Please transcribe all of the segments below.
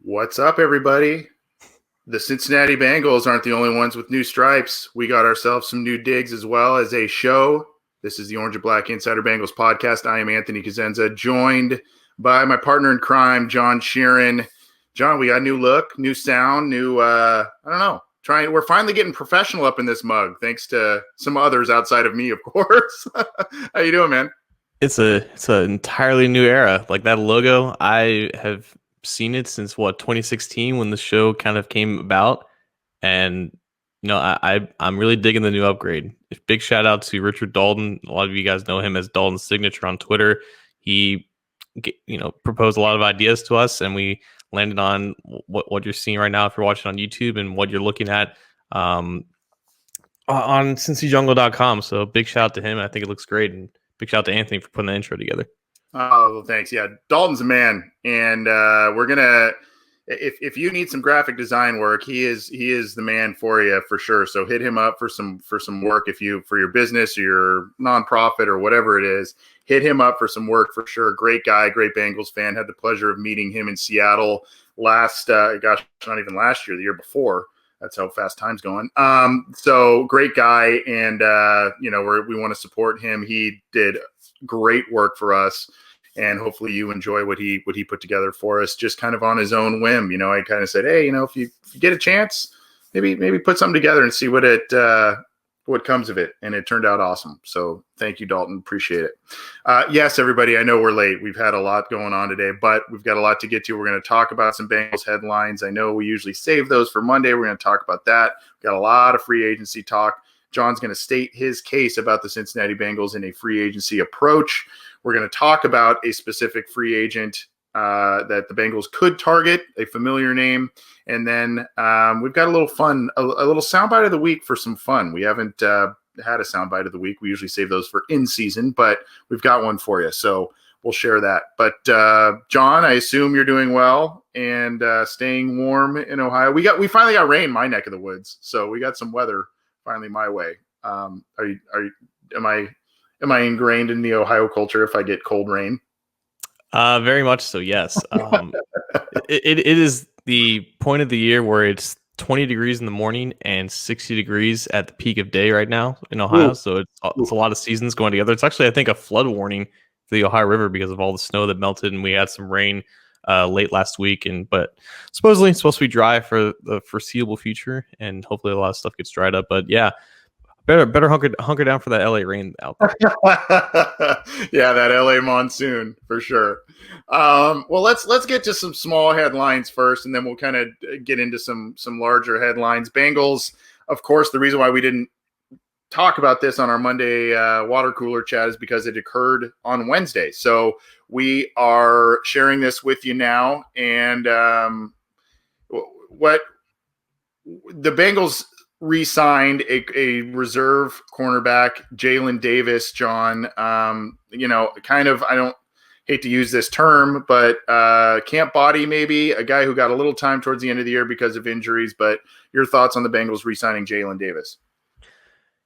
What's up, everybody? The Cincinnati Bengals aren't the only ones with new stripes. We got ourselves some new digs as well as a show. This is the Orange and Black Insider Bengals podcast. I am Anthony Cosenza, joined by my partner in crime, John Sheeran. John, we got a new look, new sound, we're finally getting professional up in this mug, thanks to some others outside of me, of course. How you doing, man? It's an entirely new era. Like that logo, I have seen it since 2016 when the show kind of came about, and I'm really digging the new upgrade. Big shout out to Richard Dalton. A lot of you guys know him as Dalton's Signature on Twitter. He proposed a lot of ideas to us, and we landed on what you're seeing right now if you're watching on YouTube and what you're looking at on cincyjungle.com. So big shout out to him. I think it looks great, and big shout out to Anthony for putting the intro together. Oh, well, thanks. Yeah, Dalton's a man, and we're gonna. If you need some graphic design work, he is the man for you for sure. So hit him up for some work for your business or your nonprofit or whatever it is. Hit him up for some work for sure. Great guy, great Bengals fan. Had the pleasure of meeting him in Seattle not even last year, the year before. That's how fast time's going. So great guy, and we want to support him. He did great work for us, and hopefully you enjoy what he put together for us, just kind of on his own whim. I kind of said, hey, if you get a chance, maybe put something together and see what comes of it. And it turned out awesome. So thank you, Dalton. Appreciate it. Yes, everybody, I know we're late. We've had a lot going on today, but we've got a lot to get to. We're going to talk about some Bengals headlines. I know we usually save those for Monday. We're going to talk about that. We've got a lot of free agency talk. John's going to state his case about the Cincinnati Bengals in a free agency approach. We're going to talk about a specific free agent that the Bengals could target, a familiar name. And then we've got a little soundbite of the week for some fun. We haven't had a soundbite of the week. We usually save those for in season, but we've got one for you. So we'll share that. But John, I assume you're doing well and staying warm in Ohio. We finally got rain in my neck of the woods. So we got some weather finally my way. Am I ingrained in the Ohio culture if I get cold rain? Very much so, yes. It is the point of the year where it's 20 degrees in the morning and 60 degrees at the peak of day right now in Ohio. Ooh. So it's a lot of seasons going together. It's actually, I think, a flood warning for the Ohio River because of all the snow that melted, and we had some rain late last week. But supposedly it's supposed to be dry for the foreseeable future, and hopefully a lot of stuff gets dried up. But yeah. Better hunker down for that LA rain out there. Yeah, that LA monsoon for sure. Well, let's get to some small headlines first, and then we'll kind of get into some larger headlines. Bengals, of course, the reason why we didn't talk about this on our Monday water cooler chat is because it occurred on Wednesday. So we are sharing this with you now, and what the Bengals re-signed a reserve cornerback, Jalen Davis, John. I don't hate to use this term, but camp body maybe, a guy who got a little time towards the end of the year because of injuries. But your thoughts on the Bengals re-signing Jalen Davis?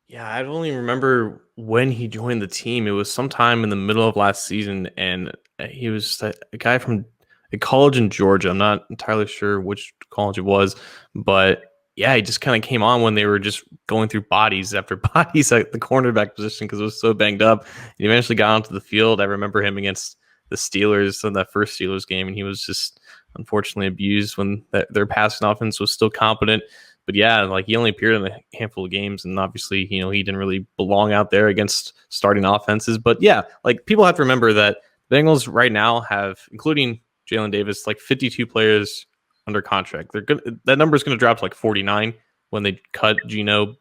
Yeah, I don't even remember when he joined the team. It was sometime in the middle of last season, and he was a guy from a college in Georgia. I'm not entirely sure which college it was, but yeah, he just kind of came on when they were just going through bodies after bodies at the cornerback position because it was so banged up. He eventually got onto the field. I remember him against the Steelers in that first Steelers game, and he was just unfortunately abused when their passing offense was still competent. But yeah, like he only appeared in a handful of games, and obviously, he didn't really belong out there against starting offenses. But yeah, like people have to remember that the Bengals right now have, including Jalen Davis, like 52 players under contract. That number is going to drop to like 49 when they cut Geno,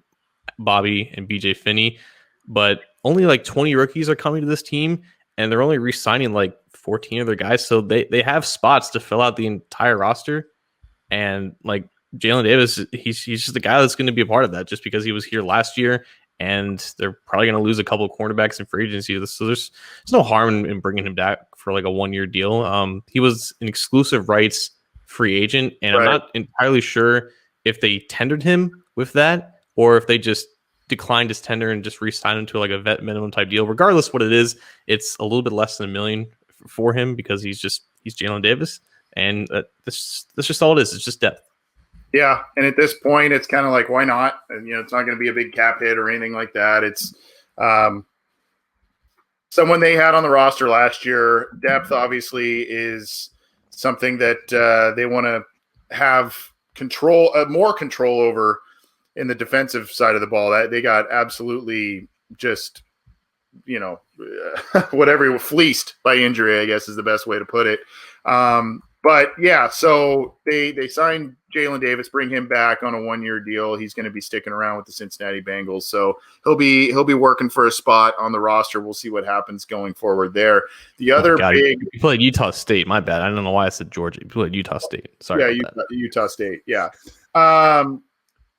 Bobby, and BJ Finney. But only like 20 rookies are coming to this team, and they're only re-signing like 14 of their guys. So they have spots to fill out the entire roster. And like Jalen Davis, he's just the guy that's going to be a part of that just because he was here last year, and they're probably going to lose a couple of cornerbacks in free agency. So there's no harm in bringing him back for like a 1-year deal. He was an exclusive rights free agent, and right. I'm not entirely sure if they tendered him with that or if they just declined his tender and just re-signed him to like a vet minimum type deal. Regardless what it is, it's a little bit less than $1 million for him because he's Jalen Davis. and that's just all it is. It's just depth. Yeah, and at this point, it's kind of like, why not? And it's not going to be a big cap hit or anything like that. It's someone they had on the roster last year. Depth obviously is something that they want to have more control over in the defensive side of the ball. That they got absolutely just whatever, fleeced by injury, I guess is the best way to put it. But yeah, so they signed Jalen Davis, bring him back on a 1-year deal. He's going to be sticking around with the Cincinnati Bengals, so he'll be working for a spot on the roster. We'll see what happens going forward there. The other you played Utah State. My bad. I don't know why I said Georgia. You played Utah State. Sorry. Yeah, Utah State. Yeah.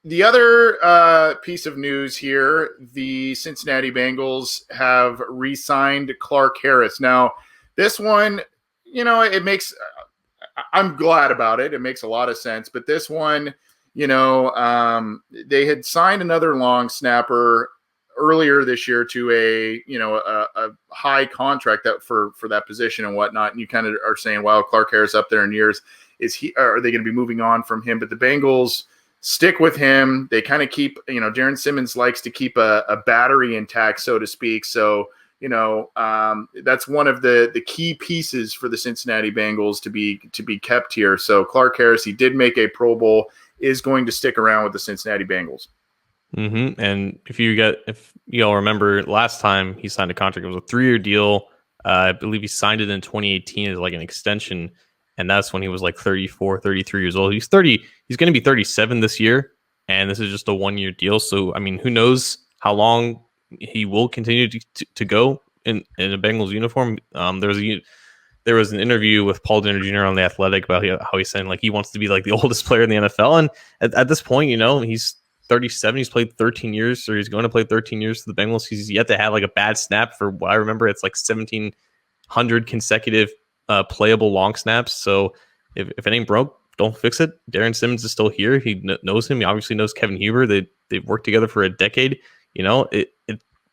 The other piece of news here: the Cincinnati Bengals have re-signed Clark Harris. Now, this one, it makes. I'm glad about it. It makes a lot of sense. But this one, they had signed another long snapper earlier this year to a high contract for that position and whatnot. And you kind of are saying, wow, Clark Harris up there in years. Are they going to be moving on from him? But the Bengals stick with him. They kind of keep, Darren Simmons likes to keep a battery intact, so to speak. So, that's one of the key pieces for the Cincinnati Bengals to be kept here. So Clark Harris, he did make a Pro Bowl, is going to stick around with the Cincinnati Bengals. Mm-hmm. And if y'all remember last time he signed a contract, it was a 3-year deal. I believe he signed it in 2018 as like an extension. And that's when he was like 34, 33 years old. He's going to be 37 this year. And this is just a 1-year deal. So, I mean, who knows how long he will continue to go in a Bengals uniform. There was an interview with Paul Dehner Jr. on The Athletic about how he's saying like he wants to be like the oldest player in the NFL. And at this point, he's 37. He's played 13 years, or he's going to play 13 years for the Bengals. He's yet to have like a bad snap for what I remember. It's like 1,700 consecutive playable long snaps. So if it ain't broke, don't fix it. Darren Simmons is still here. He knows him. He obviously knows Kevin Huber. They've worked together for a decade. It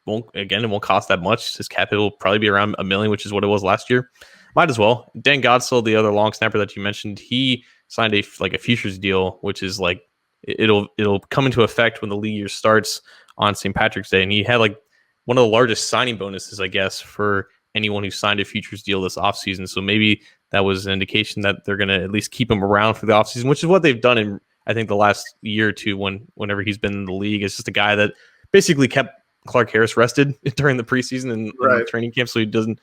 won't cost that much. His cap hit will probably be around $1 million, which is what it was last year. Might as well. Dan Godsill, the other long snapper that you mentioned, he signed a futures deal, which is like it'll come into effect when the league year starts on St. Patrick's Day. And he had like one of the largest signing bonuses, I guess, for anyone who signed a futures deal this offseason. So maybe that was an indication that they're going to at least keep him around for the offseason, which is what they've done in, I think, the last year or two whenever he's been in the league. It's just a guy that basically kept Clark Harris rested during the preseason and training camp, so he doesn't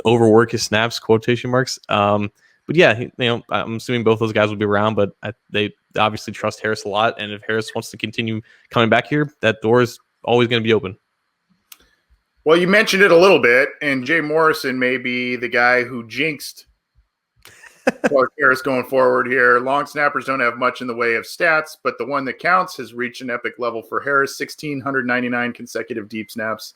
overwork his snaps, quotation marks. But yeah, I'm assuming both those guys will be around, but they obviously trust Harris a lot. And if Harris wants to continue coming back here, that door is always going to be open. Well, you mentioned it a little bit, and Jay Morrison may be the guy who jinxed Clark Harris going forward here. Long snappers don't have much in the way of stats, but the one that counts has reached an epic level for Harris, 1,699 consecutive deep snaps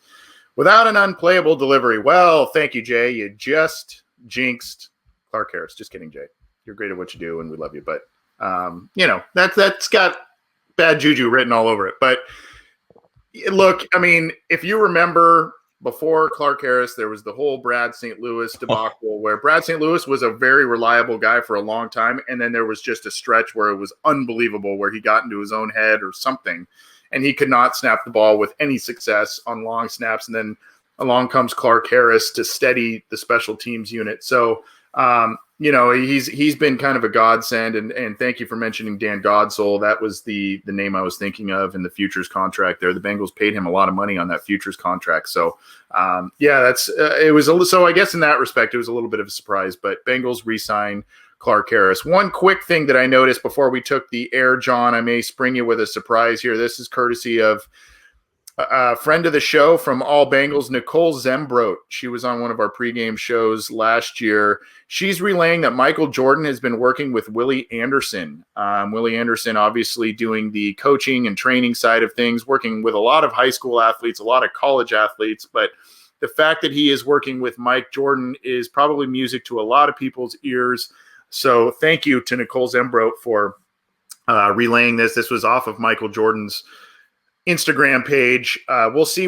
without an unplayable delivery. Well, thank you, Jay. You just jinxed Clark Harris. Just kidding, Jay. You're great at what you do, and we love you. But, that's got bad juju written all over it. But, look, I mean, if you remember – before Clark Harris, there was the whole Brad St. Louis debacle where Brad St. Louis was a very reliable guy for a long time. And then there was just a stretch where it was unbelievable, where he got into his own head or something, and he could not snap the ball with any success on long snaps. And then along comes Clark Harris to steady the special teams unit. So, he's been kind of a godsend, and thank you for mentioning Dan Godsill. That was the name I was thinking of in the futures contract there. The Bengals paid him a lot of money on that futures contract. So, so I guess in that respect, it was a little bit of a surprise, but Bengals re-sign Clark Harris. One quick thing that I noticed before we took the air, John, I may spring you with a surprise here. This is courtesy of a friend of the show from All Bengals, Nicole Zembrote. She was on one of our pregame shows last year. She's relaying that Michael Jordan has been working with Willie Anderson. Willie Anderson obviously doing the coaching and training side of things, working with a lot of high school athletes, a lot of college athletes. But the fact that he is working with Mike Jordan is probably music to a lot of people's ears. So thank you to Nicole Zembrote for relaying this. This was off of Michael Jordan's Instagram page. We'll see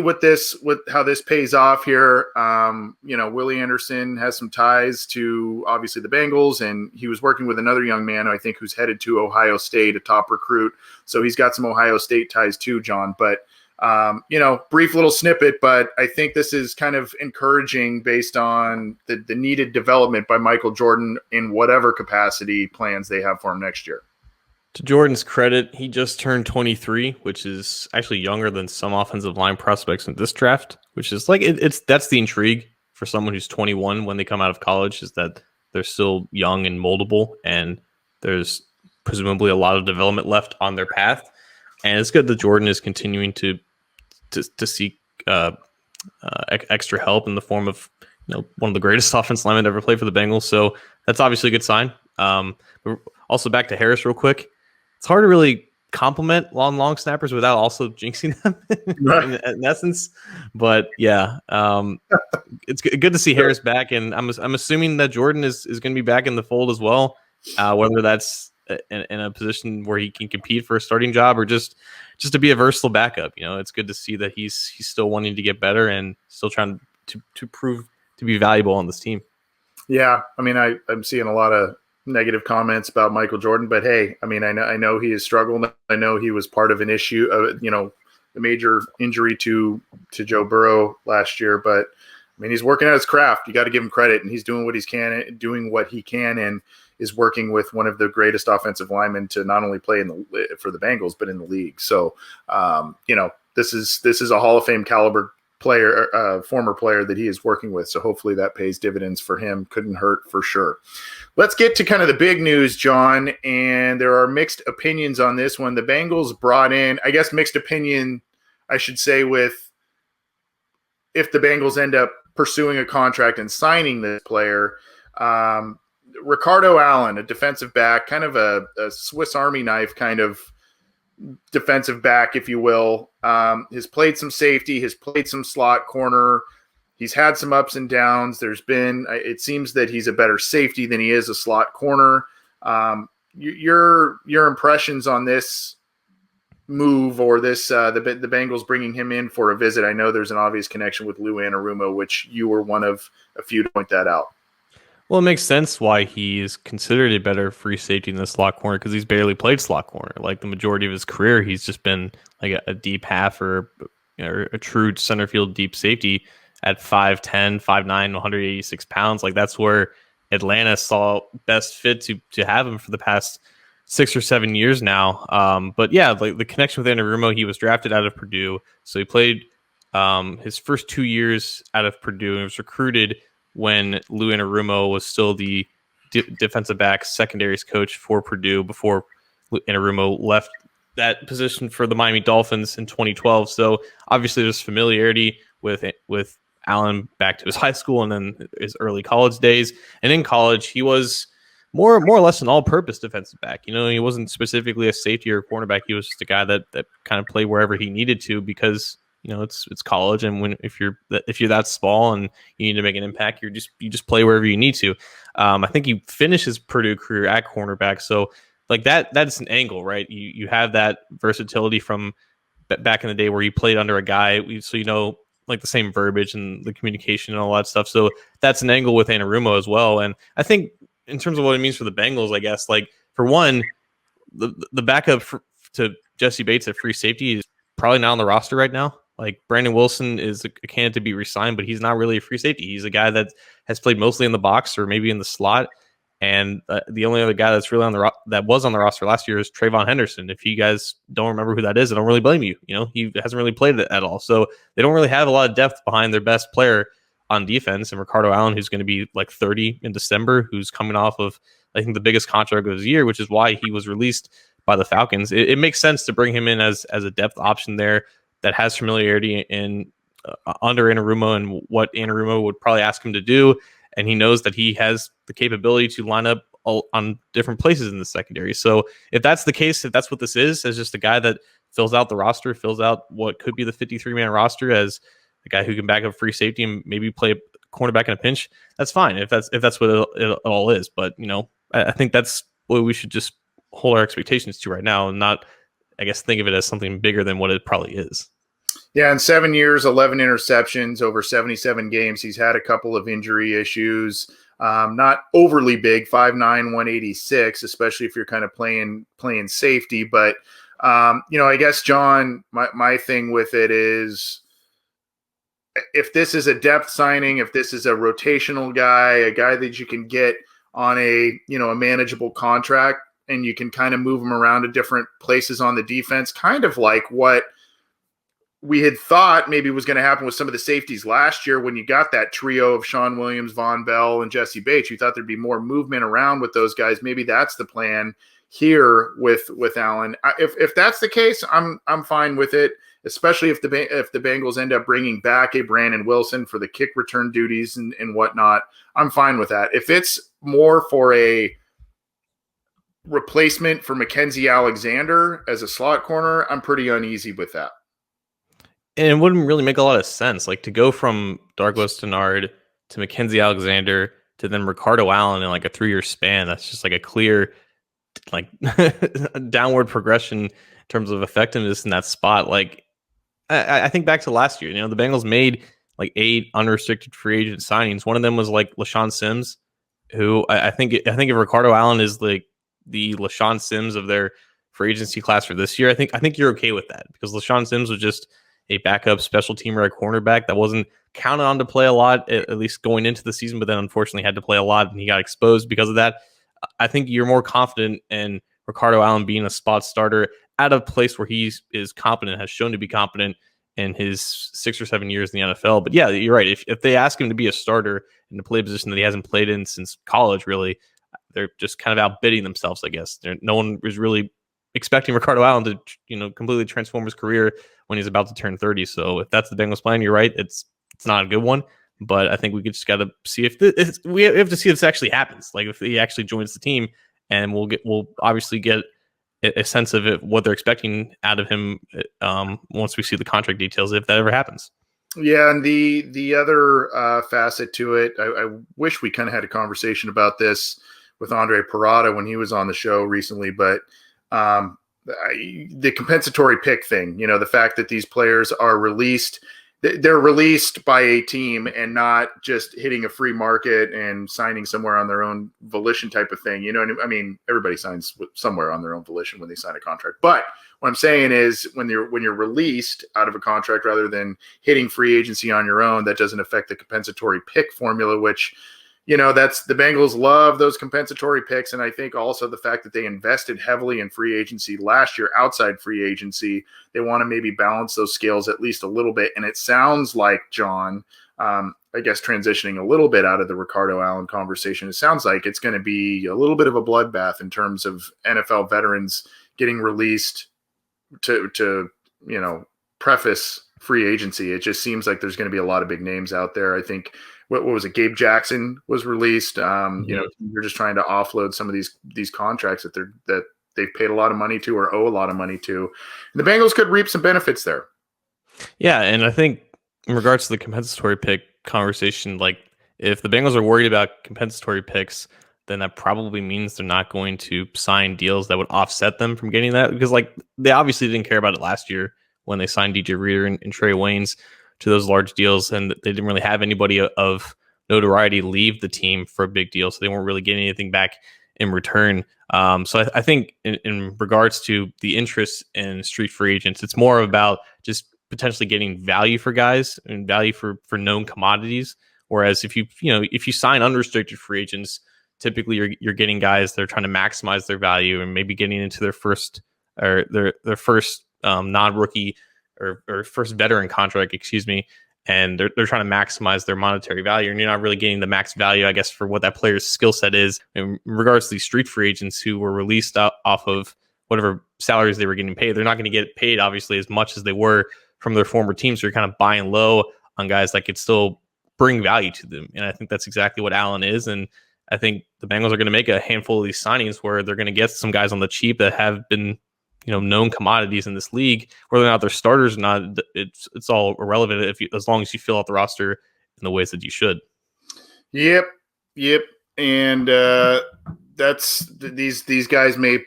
how this pays off here. Willie Anderson has some ties to obviously the Bengals, and he was working with another young man, I think, who's headed to Ohio State, a top recruit. So he's got some Ohio State ties too, John. But, brief little snippet, but I think this is kind of encouraging based on the needed development by Michael Jordan in whatever capacity plans they have for him next year. To Jordan's credit, he just turned 23, which is actually younger than some offensive line prospects in this draft, which is like, that's the intrigue for someone who's 21 when they come out of college, is that they're still young and moldable, and there's presumably a lot of development left on their path. And it's good that Jordan is continuing to seek extra help in the form of one of the greatest offensive linemen to ever play for the Bengals. So that's obviously a good sign. But also back to Harris real quick. It's hard to really compliment long snappers without also jinxing them in essence. But yeah, it's good to see Harris back, and I'm assuming that Jordan is going to be back in the fold as well. Whether that's in a position where he can compete for a starting job or just to be a versatile backup. It's good to see that he's still wanting to get better and still trying to prove to be valuable on this team. Yeah, I mean, I'm seeing a lot of negative comments about Michael Jordan, but hey, I mean, I know he has struggled. I know he was part of an issue, the major injury to Joe Burrow last year, but I mean, he's working at his craft. You got to give him credit, and he's doing what he can, and is working with one of the greatest offensive linemen to not only play for the Bengals, but in the league. So, this is a Hall of Fame caliber player, former player that he is working with. So hopefully that pays dividends for him. Couldn't hurt for sure. Let's get to kind of the big news, John. And there are mixed opinions on this one. The Bengals brought in, I guess, mixed opinion, I should say, with if the Bengals end up pursuing a contract and signing this player. Ricardo Allen, a defensive back, kind of a Swiss Army knife kind of defensive back, if you will, has played some safety, has played some slot corner. He's had some ups and downs. It seems that he's a better safety than he is a slot corner. Your impressions on this move, or this the Bengals bringing him in for a visit? I know there's an obvious connection with Lou Anarumo, which you were one of a few to point that out. Well, it makes sense why he is considered a better free safety in the slot corner, because he's barely played slot corner. Like the majority of his career, he's just been like a deep half or a true center field deep safety at 5'10", 5'9", 186 pounds. Like that's where Atlanta saw best fit to have him for the past 6 or 7 years now. But yeah, like the connection with Anarumo, he was drafted out of Purdue. So he played his first 2 years out of Purdue and was recruited when Lou Anarumo was still the defensive back secondaries coach for Purdue before Anarumo left that position for the Miami Dolphins in 2012. So obviously there's familiarity with Allen back to his high school and then his early college days. And in college, he was more or less an all-purpose defensive back. He wasn't specifically a safety or a cornerback. He was just a guy that kind of played wherever he needed to, because it's college, and if you're that small and you need to make an impact, you just play wherever you need to. I think he finished his Purdue career at cornerback, so like that's an angle, right? You have that versatility from back in the day where you played under a guy, so like the same verbiage and the communication and all that stuff. So that's an angle with Anarumo as well. And I think in terms of what it means for the Bengals, I guess, like for one, the backup to Jesse Bates at free safety is probably not on the roster right now. Like Brandon Wilson is a candidate to be re-signed, but he's not really a free safety. He's a guy that has played mostly in the box or maybe in the slot. And the only other guy that's really that was on the roster last year is Trayvon Henderson. If you guys don't remember who that is, I don't really blame you. He hasn't really played it at all. So they don't really have a lot of depth behind their best player on defense. And Ricardo Allen, who's going to be like 30 in December, who's coming off of, I think, the biggest contract of his year, which is why he was released by the Falcons. It makes sense to bring him in as a depth option there that has familiarity in under Anarumo and what Anarumo would probably ask him to do. And he knows that he has the capability to line up on different places in the secondary. So if that's the case, if that's what this is, as just a guy that fills out the roster, fills out what could be the 53-man roster as a guy who can back up free safety and maybe play cornerback in a pinch, that's fine. If that's what it all is. But, I think that's what we should just hold our expectations to right now, and not I guess, think of it as something bigger than what it probably is. Yeah, in 7 years, 11 interceptions, over 77 games. He's had a couple of injury issues. Not overly big, 5'9", 186, especially if you're kind of playing safety. But, I guess, John, my thing with it is, if this is a depth signing, if this is a rotational guy, a guy that you can get on a manageable contract, and you can kind of move him around to different places on the defense, kind of like what we had thought maybe was going to happen with some of the safeties last year when you got that trio of Sean Williams, Von Bell, and Jesse Bates. You thought there'd be more movement around with those guys. Maybe that's the plan here with Allen. If that's the case, I'm fine with it, especially if the Bengals end up bringing back a Brandon Wilson for the kick return duties and whatnot. I'm fine with that. If it's more for a replacement for Mackenzie Alexander as a slot corner, I'm pretty uneasy with that. And it wouldn't really make a lot of sense, like to go from Douglas Denard to Mackenzie Alexander to then Ricardo Allen in like a 3-year span. That's just like a clear, like downward progression in terms of effectiveness in that spot. Like I think back to last year, the Bengals made like 8 unrestricted free agent signings. One of them was like LaShawn Sims, who I think if Ricardo Allen is like the LaShawn Sims of their free agency class for this year, I think you're okay with that, because LaShawn Sims was just a backup special teamer at cornerback that wasn't counted on to play a lot, at least going into the season, but then unfortunately had to play a lot and he got exposed because of that. I think you're more confident in Ricardo Allen being a spot starter at a place where he is competent, has shown to be competent in his 6 or 7 years in the NFL. But yeah, you're right. If they ask him to be a starter in a play position that he hasn't played in since college, really, they're just kind of outbidding themselves, I guess. No one is really expecting Ricardo Allen to, completely transform his career when he's about to turn 30. So if that's the Bengals plan, you're right. It's not a good one, but I think we just got to see if we have to see if this actually happens. Like if he actually joins the team, and we'll obviously get a sense of it, what they're expecting out of him once we see the contract details, if that ever happens. Yeah, and the other facet to it, I wish we kind of had a conversation about this with Andre Parada when he was on the show recently, but the compensatory pick thing, the fact that these players are released, they're released by a team and not just hitting a free market and signing somewhere on their own volition type of thing. I mean, everybody signs somewhere on their own volition when they sign a contract. But what I'm saying is when you're released out of a contract rather than hitting free agency on your own, that doesn't affect the compensatory pick formula, which that's the Bengals love those compensatory picks. And I think also the fact that they invested heavily in free agency last year, outside free agency, they want to maybe balance those scales at least a little bit. And it sounds like, John, I guess transitioning a little bit out of the Ricardo Allen conversation, it sounds like it's going to be a little bit of a bloodbath in terms of NFL veterans getting released to preface free agency. It just seems like there's going to be a lot of big names out there. I think what was it? Gabe Jackson was released. You're just trying to offload some of these contracts that they've paid a lot of money to or owe a lot of money to. And the Bengals could reap some benefits there. Yeah, and I think in regards to the compensatory pick conversation, like if the Bengals are worried about compensatory picks, then that probably means they're not going to sign deals that would offset them from getting that, because like they obviously didn't care about it last year when they signed DJ Reader and Trey Waynes to those large deals, and they didn't really have anybody of notoriety leave the team for a big deal, so they weren't really getting anything back in return. So I think in regards to the interest in street free agents, it's more about just potentially getting value for guys and value for known commodities. Whereas if you sign unrestricted free agents, typically you're getting guys that are trying to maximize their value and maybe getting into their first non-rookie or first veteran contract, and they're trying to maximize their monetary value, and you're not really getting the max value, I guess, for what that player's skill set is. In regards to these street free agents who were released off of whatever salaries they were getting paid, they're not going to get paid, obviously, as much as they were from their former team, so you're kind of buying low on guys that could still bring value to them, and I think that's exactly what Allen is, and I think the Bengals are going to make a handful of these signings where they're going to get some guys on the cheap that have been known commodities in this league. Whether or not they're starters or not, it's all irrelevant as long as you fill out the roster in the ways that you should. Yep. And these guys may,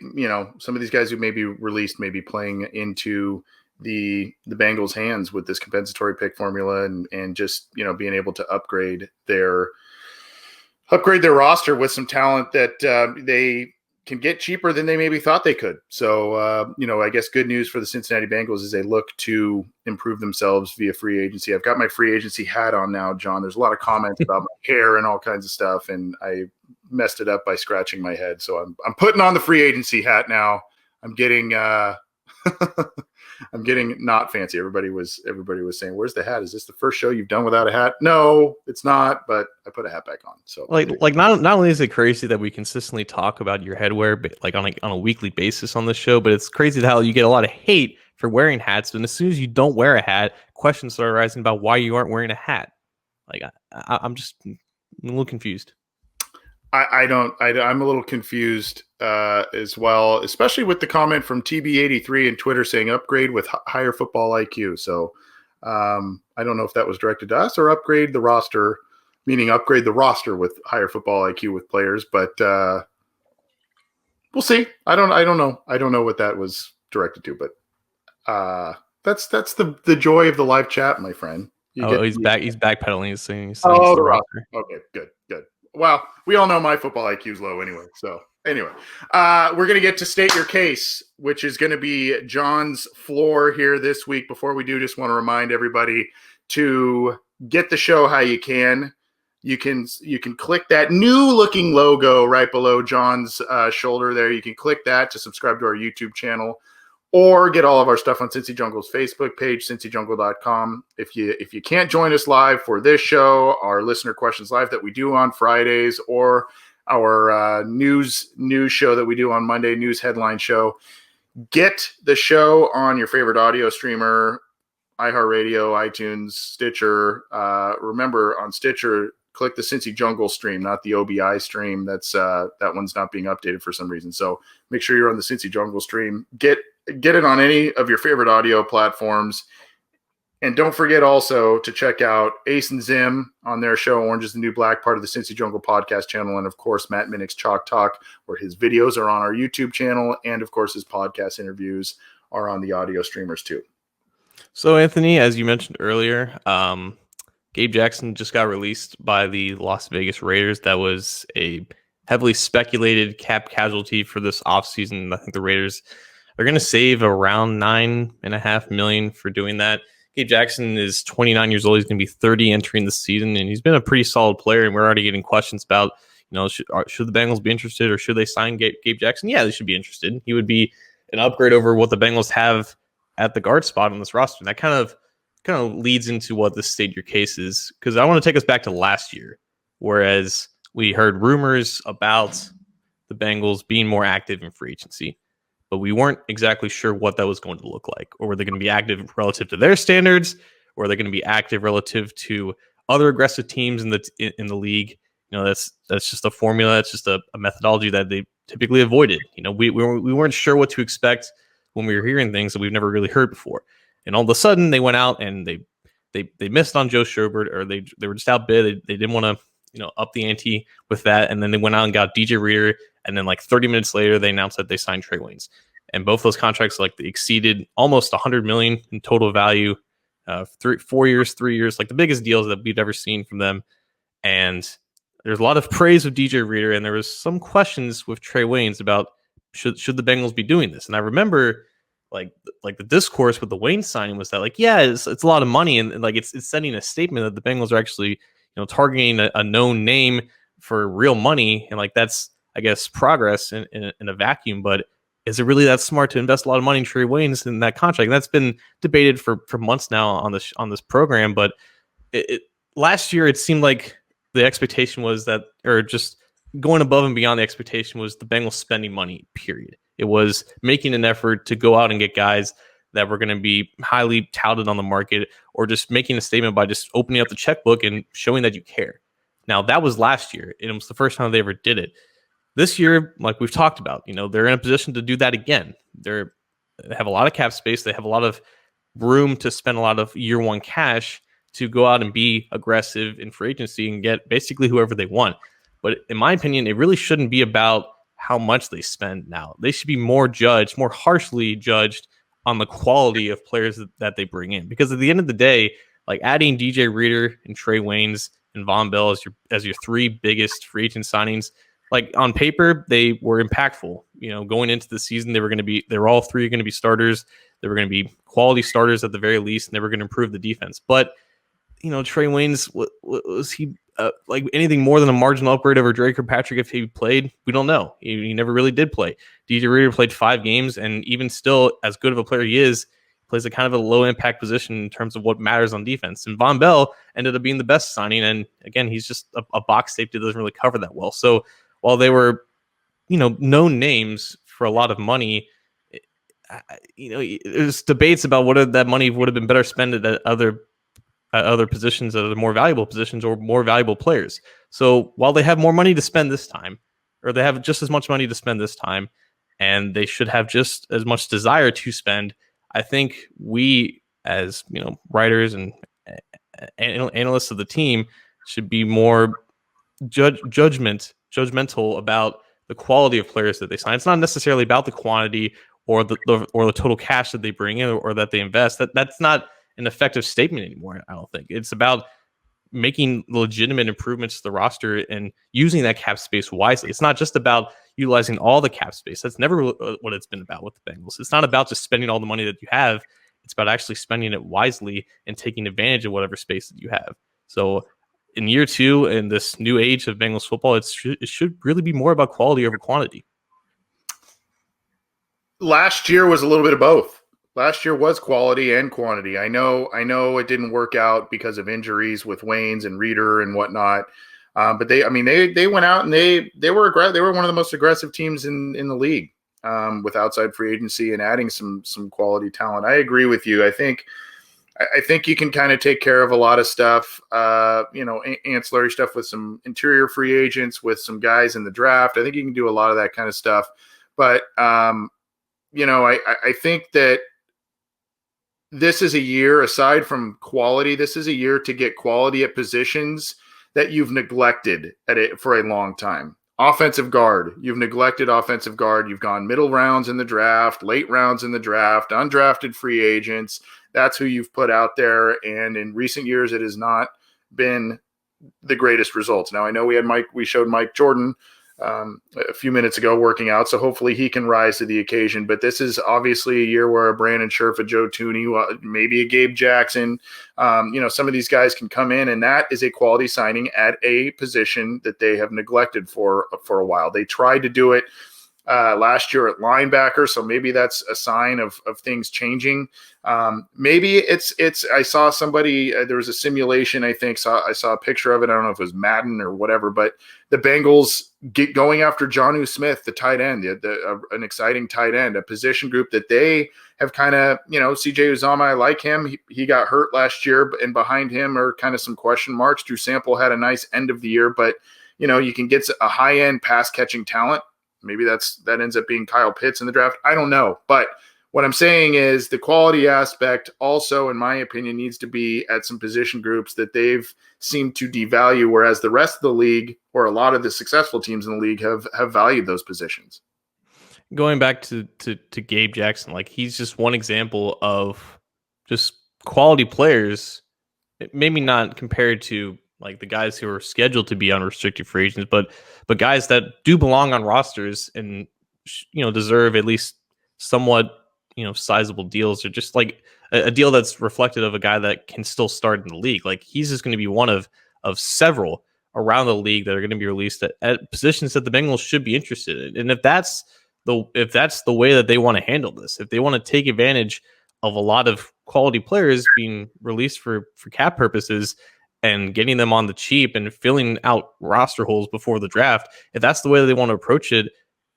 some of these guys who may be released may be playing into the Bengals' hands with this compensatory pick formula and just being able to upgrade their roster with some talent that they can get cheaper than they maybe thought they could. So, I guess good news for the Cincinnati Bengals is they look to improve themselves via free agency. I've got my free agency hat on now, John. There's a lot of comments about my hair and all kinds of stuff, and I messed it up by scratching my head. So I'm putting on the free agency hat now. I'm getting I'm getting not fancy. Everybody was saying, "Where's the hat? Is this the first show you've done without a hat?" No, it's not. But I put a hat back on. So not only is it crazy that we consistently talk about your headwear, but like on a weekly basis on the show, but it's crazy how you get a lot of hate for wearing hats. And as soon as you don't wear a hat, questions start arising about why you aren't wearing a hat. Like I'm a little confused. I'm a little confused as well, especially with the comment from TB83 and Twitter saying upgrade with higher football IQ. So I don't know if that was directed to us or upgrade the roster, meaning upgrade the roster with higher football IQ with players. But we'll see. I don't know. I don't know what that was directed to, but that's the joy of the live chat, my friend. He's back. He's backpedaling. He's saying the roster. Okay, good. Well, we all know my football IQ is low anyway. So anyway, we're going to get to State Your Case, which is going to be John's floor here this week. Before we do, just want to remind everybody to get the show how you can. You can click that new looking logo right below John's shoulder there. You can click that to subscribe to our YouTube channel or get all of our stuff on Cincy Jungle's Facebook page, cincyjungle.com. If you can't join us live for this show, our listener questions live that we do on Fridays, or our news show that we do on Monday, news headline show, get the show on your favorite audio streamer, iHeartRadio, iTunes, Stitcher. Remember, on Stitcher, click the Cincy Jungle stream, not the OBI stream. That one's not being updated for some reason. So make sure you're on the Cincy Jungle stream. Get it on any of your favorite audio platforms. And don't forget also to check out Ace and Zim on their show, Orange is the New Black, part of the Cincy Jungle podcast channel. And, of course, Matt Minnick's Chalk Talk, where his videos are on our YouTube channel. And, of course, his podcast interviews are on the audio streamers too. So, Anthony, as you mentioned earlier, Gabe Jackson just got released by the Las Vegas Raiders. That was a heavily speculated cap casualty for this offseason. I think the Raiders are going to save around $9.5 million for doing that. Gabe Jackson is 29 years old. He's going to be 30 entering the season, and he's been a pretty solid player. And we're already getting questions about, should the Bengals be interested or should they sign Gabe Jackson? Yeah, they should be interested. He would be an upgrade over what the Bengals have at the guard spot on this roster. And that kind of leads into what the State Your Case is, because I want to take us back to last year, whereas we heard rumors about the Bengals being more active in free agency, but we weren't exactly sure what that was going to look like. Or were they going to be active relative to their standards, or are they going to be active relative to other aggressive teams in the league? That's just a formula. It's just a methodology that they typically avoided. We weren't sure what to expect when we were hearing things that we've never really heard before. And all of a sudden, they went out and they missed on Joe Sherbert, or they were just outbid. They didn't want to up the ante with that, and then they went out and got DJ Reader, and then like 30 minutes later, they announced that they signed Trey Waynes, and both those contracts they exceeded almost $100 million in total value, 4 years, 3 years, like the biggest deals that we've ever seen from them. And there's a lot of praise of DJ Reader, and there was some questions with Trey Waynes about should the Bengals be doing this. And I remember like the discourse with the Wayne signing was that it's a lot of money, and it's sending a statement that the Bengals are actually targeting a known name for real money, and that's, I guess, progress in a vacuum. But is it really that smart to invest a lot of money in Trey Waynes in that contract? And that's been debated for months now on this program. But last year it seemed like the expectation was that, or just going above and beyond the expectation, was the Bengals spending money, period. It was making an effort to go out and get guys that were going to be highly touted on the market, or just making a statement by just opening up the checkbook and showing that you care. Now, that was last year, and it was the first time they ever did it. This year, like we've talked about, they're in a position to do that again. They have a lot of cap space. They have a lot of room to spend a lot of year one cash to go out and be aggressive in free agency and get basically whoever they want. But in my opinion, it really shouldn't be about how much they spend now. They should be more harshly judged on the quality of players that they bring in. Because at the end of the day, like adding DJ Reader and Trey Waynes and Von Bell as your three biggest free agent signings, like on paper, they were impactful. Going into the season, they were all three going to be starters. They were going to be quality starters at the very least, and they were going to improve the defense. But Trey Waynes, was he like anything more than a marginal upgrade over Drake or Patrick if he played? We don't know. He never really did play. DJ Reader played 5 games, and even still, as good of a player he is, plays a kind of a low impact position in terms of what matters on defense. And Von Bell ended up being the best signing. And again, he's just a box safety that doesn't really cover that well. So while they were, known names for a lot of money, there's debates about whether that money would have been better spent at other positions, that are more valuable positions or more valuable players. So while they have more money to spend this time, or they have just as much money to spend this time, and they should have just as much desire to spend, I think we, as writers and analysts of the team, should be more judgmental about the quality of players that they sign. It's not necessarily about the quantity or the total cash that they bring in or that they invest. That's not an effective statement anymore. I don't think it's about making legitimate improvements to the roster and using that cap space wisely. It's not just about utilizing all the cap space. That's never what it's been about with the Bengals. It's not about just spending all the money that you have. It's about actually spending it wisely and taking advantage of whatever space that you have. So in year 2, in this new age of Bengals football, it should really be more about quality over quantity. Last year was a little bit of both. Last year was quality and quantity. I know it didn't work out because of injuries with Waynes and Reader and whatnot. But they went out and they were one of the most aggressive teams in the league with outside free agency and adding some quality talent. I agree with you. I think you can kind of take care of a lot of stuff, ancillary stuff with some interior free agents, with some guys in the draft. I think you can do a lot of that kind of stuff. But I think that this is a year, aside from quality, this is a year to get quality at positions that you've neglected for a long time. Offensive guard, you've neglected offensive guard. You've gone middle rounds in the draft, late rounds in the draft, undrafted free agents. That's who you've put out there. And in recent years, it has not been the greatest results. Now, I know we showed Mike Jordan a few minutes ago working out, so hopefully he can rise to the occasion. But this is obviously a year where a Brandon Scherf, a Joe Tooney, maybe a Gabe Jackson, some of these guys can come in, and that is a quality signing at a position that they have neglected for a while. They tried to do it last year at linebacker, so maybe that's a sign of things changing. Maybe it's I saw somebody, there was a simulation, I saw a picture of it. I don't know if it was Madden or whatever, but the Bengals going after Jonnu Smith, the tight end, an exciting tight end, a position group that they have kind of, CJ Uzomah, I like him. He got hurt last year, and behind him are kind of some question marks. Drew Sample had a nice end of the year, but you can get a high end pass catching talent. Maybe that ends up being Kyle Pitts in the draft. I don't know. But what I'm saying is the quality aspect also, in my opinion, needs to be at some position groups that they've seemed to devalue, whereas the rest of the league, or a lot of the successful teams in the league, have valued those positions. Going back to Gabe Jackson, like he's just one example of just quality players, maybe not compared to like the guys who are scheduled to be unrestricted free agents, but guys that do belong on rosters and deserve at least somewhat sizable deals, or just like a deal that's reflective of a guy that can still start in the league. Like he's just going to be one of several around the league that are going to be released at positions that the Bengals should be interested in. And if that's the way that they want to handle this, if they want to take advantage of a lot of quality players being released for cap purposes and getting them on the cheap and filling out roster holes before the draft, if that's the way that they want to approach it,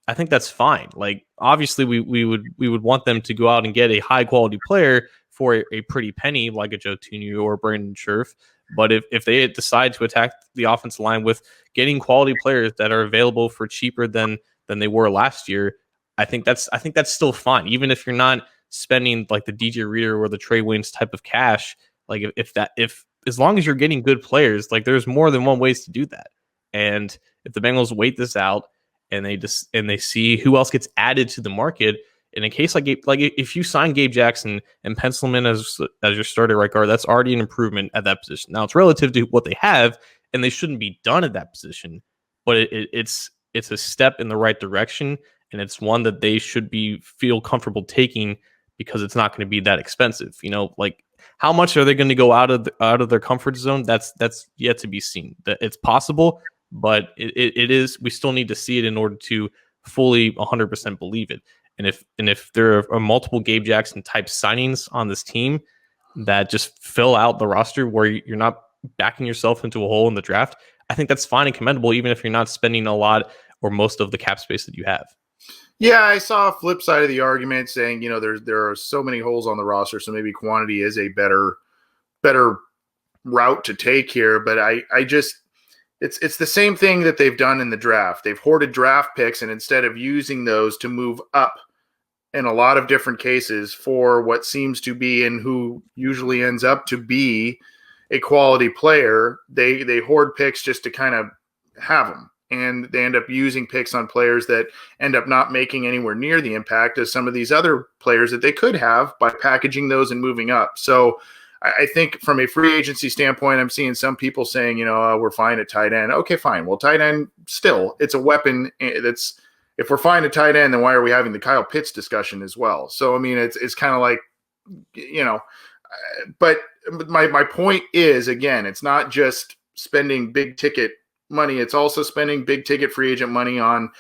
I think that's fine. Like obviously we would want them to go out and get a high quality player for a pretty penny, like a Joe Tooney or Brandon Scherf. But if they decide to attack the offensive line with getting quality players that are available for cheaper than they were last year, I think that's still fine. Even if you're not spending like the DJ Reader or the Trey Waynes type of cash, like if as long as you're getting good players, like there's more than one ways to do that. And if the Bengals wait this out and they see who else gets added to the market. In a case like if you sign Gabe Jackson and pencil him in as your starter right guard, that's already an improvement at that position. Now it's relative to what they have, and they shouldn't be done at that position, but it's a step in the right direction, and it's one that they should feel comfortable taking because it's not going to be that expensive. Like how much are they going to go out of their comfort zone? That's yet to be seen. That it's possible, but it is. We still need to see it in order to fully 100% believe it. And if there are multiple Gabe Jackson type signings on this team that just fill out the roster where you're not backing yourself into a hole in the draft, I think that's fine and commendable, even if you're not spending a lot or most of the cap space that you have. Yeah, I saw a flip side of the argument saying, there are so many holes on the roster, so maybe quantity is a better route to take here. But I just it's the same thing that they've done in the draft. They've hoarded draft picks, and instead of using those to move up in a lot of different cases for what seems to be and who usually ends up to be a quality player, they hoard picks just to kind of have them. And they end up using picks on players that end up not making anywhere near the impact as some of these other players that they could have by packaging those and moving up. So I think from a free agency standpoint, I'm seeing some people saying, we're fine at tight end. Okay, fine. Well, tight end still, it's a weapon. If we're fine at tight end, then why are we having the Kyle Pitts discussion as well? So, I mean, it's kind of like, but my point is, again, it's not just spending big ticket money. It's also spending big ticket free agent money on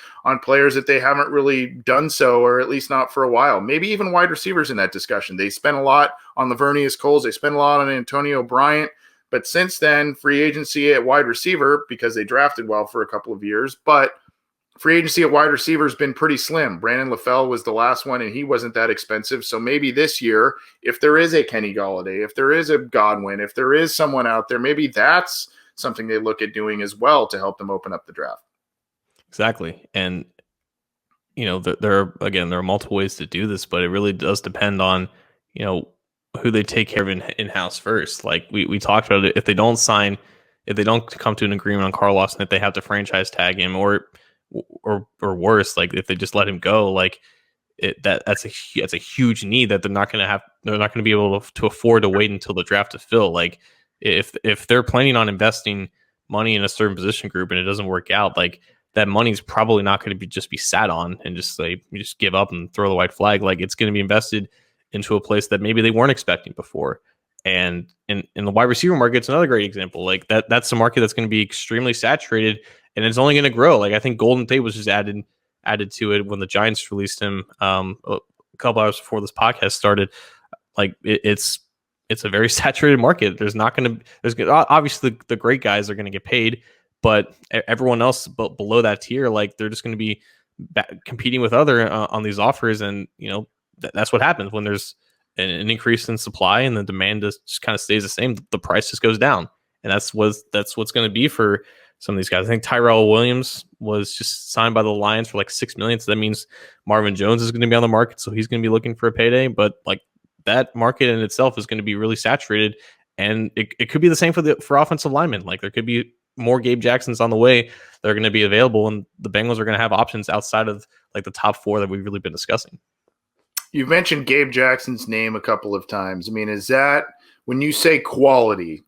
players that they haven't really done so, or at least not for a while. Maybe even wide receivers in that discussion. They spent a lot on Lavernius Coles. They spent a lot on Antonio Bryant. But since then, free agency at wide receiver, because they drafted well for a couple of years, but free agency at wide receiver has been pretty slim. Brandon LaFell was the last one, and he wasn't that expensive. So maybe this year, if there is a Kenny Golladay, if there is a Godwin, if there is someone out there, maybe that's something they look at doing as well to help them open up the draft. Exactly. And, there are multiple ways to do this, but it really does depend on, who they take care of in-house first. Like we talked about it. If they don't come to an agreement on Carl Lawson, if they have to franchise tag him or worse, like if they just let him go, like that's a huge need that they're not going to be able to afford to wait until the draft to fill. Like if they're planning on investing money in a certain position group and it doesn't work out, like that money's probably not going to just be sat on and just like you just give up and throw the white flag. Like it's going to be invested into a place that maybe they weren't expecting before. And in the wide receiver market, it's another great example. Like that's a market that's going to be extremely saturated and it's only going to grow. Like I think Golden Tate was just added to it when the Giants released him a couple hours before this podcast started. Like it's a very saturated market. There's obviously the great guys are going to get paid, but everyone else below that tier, like they're just going to be competing with other on these offers. And, that's what happens when there's an increase in supply and the demand just kind of stays the same. The price just goes down. And that's what's going to be for some of these guys. I think Tyrell Williams was just signed by the Lions for like $6 million. So that means Marvin Jones is going to be on the market. So he's going to be looking for a payday, but like that market in itself is going to be really saturated. And it could be the same for offensive linemen. Like there could be more Gabe Jacksons on the way that are going to be available. And the Bengals are going to have options outside of like the top four that we've really been discussing. You've mentioned Gabe Jackson's name a couple of times. I mean, is that when you say quality,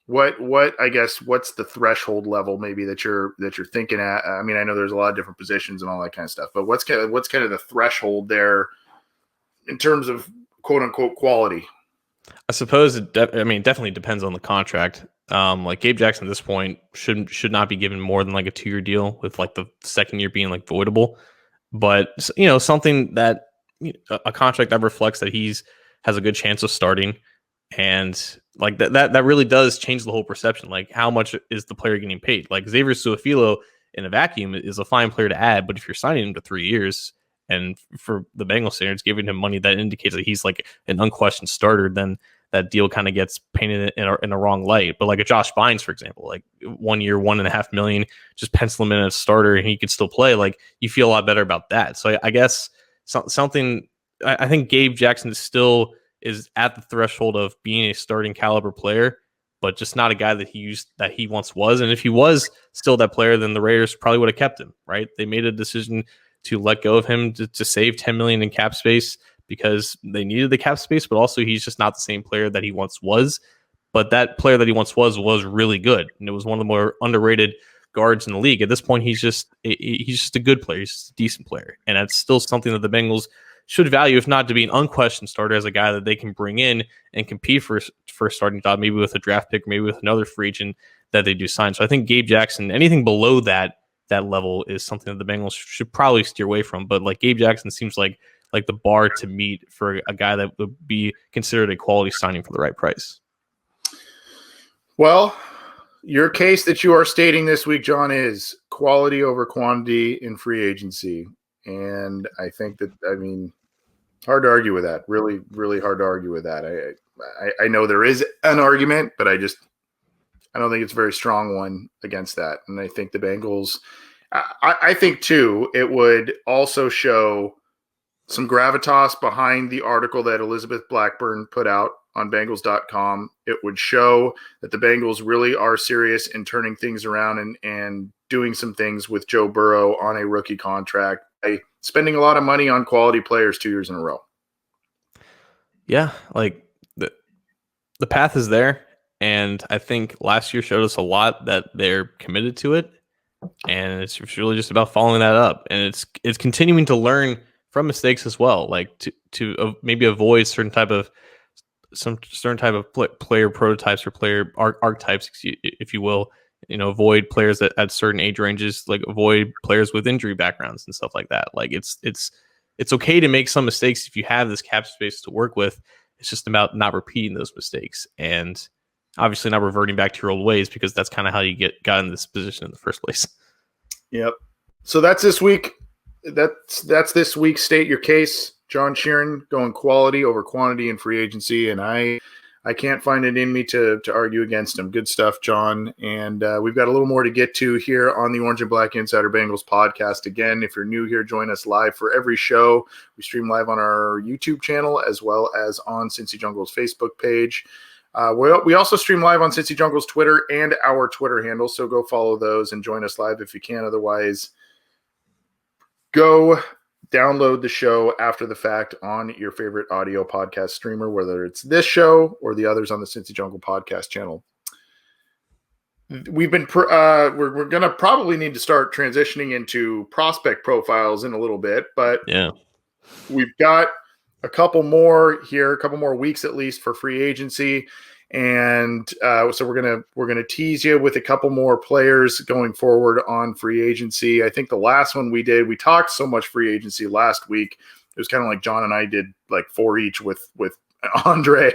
what I guess what's the threshold level maybe that you're thinking at? I mean, I know there's a lot of different positions and all that kind of stuff, but what's kind of the threshold there in terms of quote unquote quality? I suppose definitely depends on the contract. Like Gabe Jackson at this point should not be given more than like a 2-year deal with like the second year being like voidable, but something that a contract that reflects that has a good chance of starting, and like that really does change the whole perception. Like how much is the player getting paid? Like Xavier Su'a-Filo in a vacuum is a fine player to add, but if you're signing him to 3 years and for the Bengals standards giving him money that indicates that he's like an unquestioned starter, then that deal kind of gets painted in a wrong light. But like a Josh Bynes, for example, like 1 year, $1.5 million, just pencil him in as a starter and he could still play. Like you feel a lot better about that. So I guess something, I think Gabe Jackson is at the threshold of being a starting caliber player, but just not a guy that he once was. And if he was still that player, then the Raiders probably would have kept him, right? They made a decision to let go of him to save $10 million in cap space because they needed the cap space, but also he's just not the same player that he once was. But that player that he once was really good, and it was one of the more underrated guards in the league. At this point, he's just a good player. He's just a decent player, and that's still something that the Bengals should value, if not to be an unquestioned starter, as a guy that they can bring in and compete for a starting job, maybe with a draft pick, maybe with another free agent that they do sign. So I think Gabe Jackson, anything below that level is something that the Bengals should probably steer away from. But like Gabe Jackson seems like the bar to meet for a guy that would be considered a quality signing for the right price. Well, your case that you are stating this week, John, is quality over quantity in free agency. And I think that, hard to argue with that. Really, really hard to argue with that. I know there is an argument, but I don't think it's a very strong one against that. And I think the Bengals, I think too, it would also show some gravitas behind the article that Elizabeth Blackburn put out on Bengals.com. It would show that the Bengals really are serious in turning things around and doing some things with Joe Burrow on a rookie contract by spending a lot of money on quality players 2 years in a row. Yeah, like the path is there, and I think last year showed us a lot that they're committed to it, and it's really just about following that up, and it's continuing to learn from mistakes as well, like to maybe avoid certain type of player prototypes or player archetypes, if you will. Avoid players at certain age ranges, like avoid players with injury backgrounds and stuff like that. Like it's okay to make some mistakes if you have this cap space to work with. It's just about not repeating those mistakes and obviously not reverting back to your old ways, because that's kind of how you got in this position in the first place. Yep. So that's this week. That's this week's State Your Case. John Sheeran going quality over quantity in free agency, and I can't find it in me to argue against him. Good stuff, John. And we've got a little more to get to here on the Orange and Black Insider Bengals podcast. Again, if you're new here, join us live for every show. We stream live on our YouTube channel as well as on Cincy Jungle's Facebook page. We also stream live on Cincy Jungle's Twitter and our Twitter handle, so go follow those and join us live if you can. Otherwise, go download the show after the fact on your favorite audio podcast streamer, whether it's this show or the others on the Cincy Jungle podcast channel. We've been we're going to probably need to start transitioning into prospect profiles in a little bit, but yeah, we've got a couple more weeks at least for free agency. And so we're gonna tease you with a couple more players going forward on free agency. I think the last one we talked so much free agency last week. It was kind of like John and I did like 4 each with Andre.